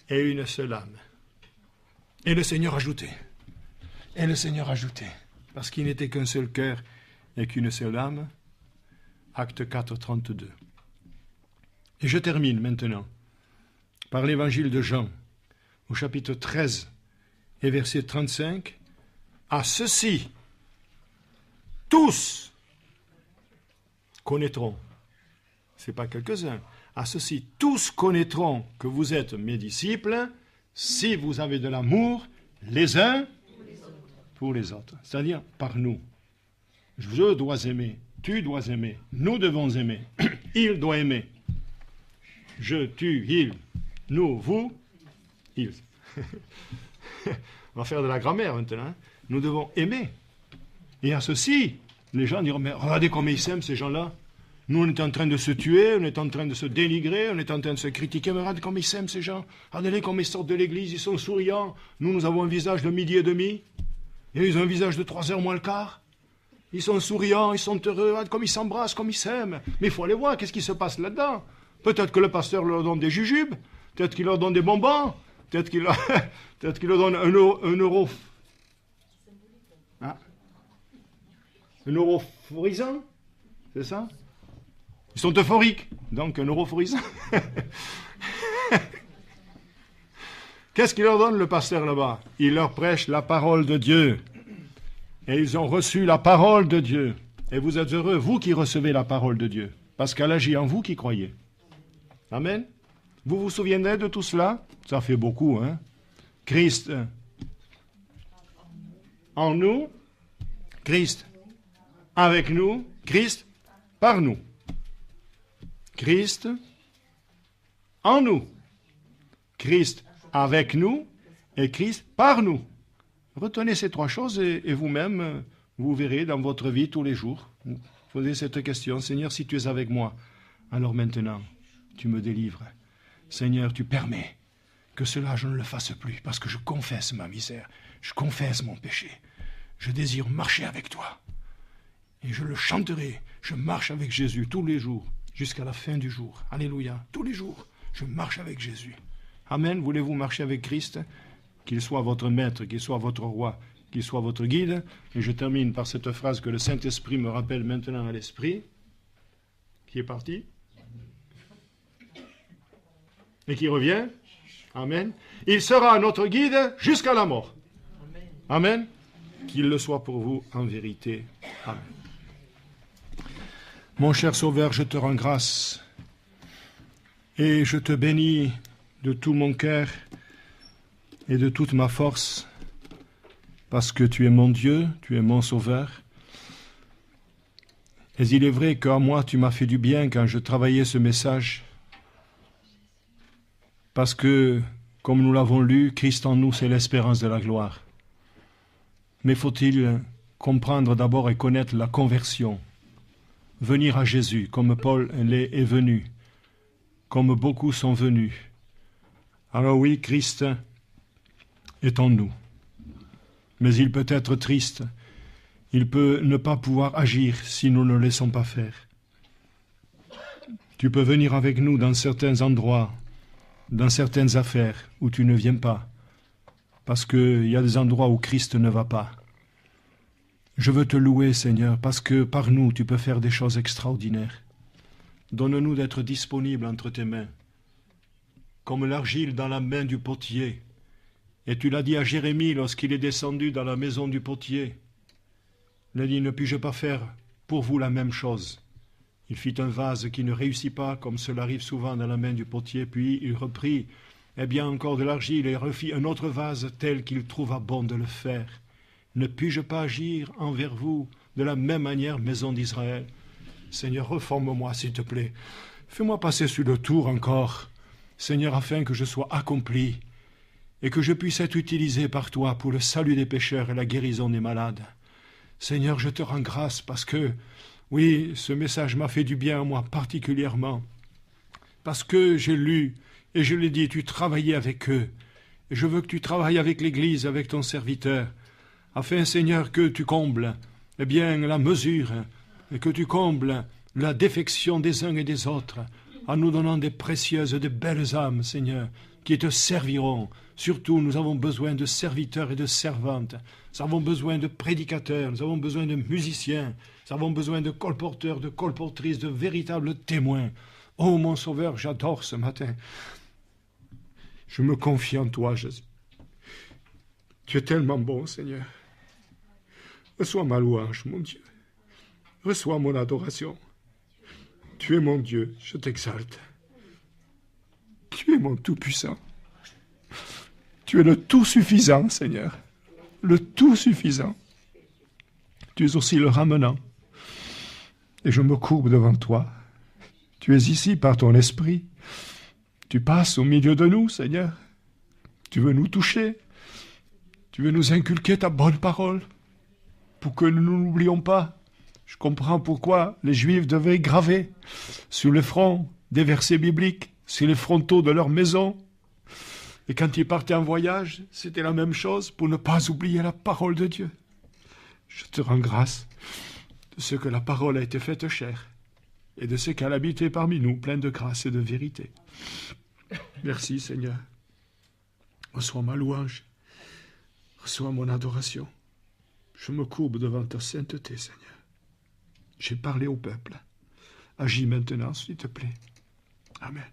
et une seule âme. Et le Seigneur ajoutait. Et le Seigneur ajoutait. Parce qu'il n'était qu'un seul cœur et qu'une seule âme. Acte 4, 32. Et je termine maintenant par l'évangile de Jean, au chapitre 13 et verset 35. À ceci, tous connaîtront, ce n'est pas quelques-uns, à ceci, tous connaîtront que vous êtes mes disciples si vous avez de l'amour les uns pour les autres, c'est-à-dire par nous. Je dois aimer, tu dois aimer, nous devons aimer, il doit aimer. Je, tu, il, nous, vous, il. On va faire de la grammaire maintenant. Hein. Nous devons aimer. Et à ceci, les gens diront, mais regardez comme ils s'aiment ces gens-là. Nous, on est en train de se tuer, on est en train de se dénigrer, on est en train de se critiquer. Mais regardez comme ils s'aiment ces gens. Regardez comme ils sortent de l'église, ils sont souriants. Nous, nous avons un visage de midi et demi. Et ils ont un visage de 3 heures moins le quart. Ils sont souriants, ils sont heureux, regardez comme ils s'embrassent, comme ils s'aiment. Mais il faut aller voir, qu'est-ce qui se passe là-dedans? Peut-être que le pasteur leur donne des jujubes, peut-être qu'il leur donne des bonbons, peut-être qu'il leur donne un euro. Ah. Un euphorisant, c'est ça? Ils sont euphoriques, donc un euphorisant. Qu'est-ce qu'il leur donne le pasteur là-bas? Il leur prêche la parole de Dieu. Et ils ont reçu la parole de Dieu. Et vous êtes heureux, vous qui recevez la parole de Dieu, parce qu'elle agit en vous qui croyez. Amen. Vous vous souviendrez de tout cela? Ça fait beaucoup, hein? Christ en nous, Christ avec nous, Christ par nous. Christ en nous, Christ avec nous et Christ par nous. Retenez ces 3 choses et vous-même, vous verrez dans votre vie tous les jours. Vous posez cette question, Seigneur, si tu es avec moi, alors maintenant, tu me délivres. Seigneur, tu permets que cela, je ne le fasse plus, parce que je confesse ma misère, je confesse mon péché. Je désire marcher avec toi. Et je le chanterai. Je marche avec Jésus tous les jours, jusqu'à la fin du jour. Alléluia. Tous les jours, je marche avec Jésus. Amen. Voulez-vous marcher avec Christ? Qu'il soit votre maître, qu'il soit votre roi, qu'il soit votre guide. Et je termine par cette phrase que le Saint-Esprit me rappelle maintenant à l'esprit, qui est parti, et qui revient. Amen. Il sera notre guide jusqu'à la mort. Amen. Qu'il le soit pour vous en vérité. Amen. Mon cher Sauveur, je te rends grâce et je te bénis de tout mon cœur et de toute ma force, parce que tu es mon Dieu, tu es mon Sauveur. Et il est vrai qu'à moi, tu m'as fait du bien quand je travaillais ce message, parce que, comme nous l'avons lu, Christ en nous, c'est l'espérance de la gloire. Mais faut-il comprendre d'abord et connaître la conversion, venir à Jésus, comme Paul est venu, comme beaucoup sont venus. Alors oui, Christ est en nous. Mais il peut être triste. Il peut ne pas pouvoir agir si nous ne le laissons pas faire. Tu peux venir avec nous dans certains endroits, dans certaines affaires où tu ne viens pas, parce qu'il y a des endroits où Christ ne va pas. Je veux te louer, Seigneur, parce que par nous, tu peux faire des choses extraordinaires. Donne-nous d'être disponibles entre tes mains, comme l'argile dans la main du potier. Et tu l'as dit à Jérémie lorsqu'il est descendu dans la maison du potier. Il a dit, ne puis-je pas faire pour vous la même chose? Il fit un vase qui ne réussit pas, comme cela arrive souvent dans la main du potier, puis il reprit, encore de l'argile, et refit un autre vase tel qu'il trouva bon de le faire. Ne puis-je pas agir envers vous de la même manière, maison d'Israël? Seigneur, reforme-moi, s'il te plaît. Fais-moi passer sur le tour encore, Seigneur, afin que je sois accompli et que je puisse être utilisé par toi pour le salut des pécheurs et la guérison des malades. Seigneur, je te rends grâce parce que, oui, ce message m'a fait du bien à moi particulièrement, parce que j'ai lu et je l'ai dit, tu travaillais avec eux. Et je veux que tu travailles avec l'Église, avec ton serviteur, afin, Seigneur, que tu combles la mesure et que tu combles la défection des uns et des autres, en nous donnant des précieuses, de belles âmes, Seigneur, qui te serviront. Surtout, nous avons besoin de serviteurs et de servantes. Nous avons besoin de prédicateurs, nous avons besoin de musiciens, nous avons besoin de colporteurs, de colportrices, de véritables témoins. Oh, mon Sauveur, j'adore ce matin. Je me confie en toi, Jésus. Tu es tellement bon, Seigneur. Reçois ma louange, mon Dieu. reçois mon adoration. Tu es mon Dieu, je t'exalte. Tu es mon Tout-Puissant. Tu es le Tout-Suffisant, Seigneur. Le Tout-Suffisant. Tu es aussi le Ramenant. Et je me courbe devant toi. Tu es ici par ton esprit. Tu passes au milieu de nous, Seigneur. Tu veux nous toucher. Tu veux nous inculquer ta bonne parole pour que nous ne l'oublions pas. Je comprends pourquoi les Juifs devaient graver sur le front des versets bibliques, sur les frontaux de leur maison. Et quand ils partaient en voyage, c'était la même chose pour ne pas oublier la parole de Dieu. Je te rends grâce de ce que la parole a été faite chair et de ce qu'elle habitait parmi nous, pleine de grâce et de vérité. Merci, Seigneur. Reçois ma louange. Reçois mon adoration. Je me courbe devant ta sainteté, Seigneur. J'ai parlé au peuple. Agis maintenant, s'il te plaît. Amen.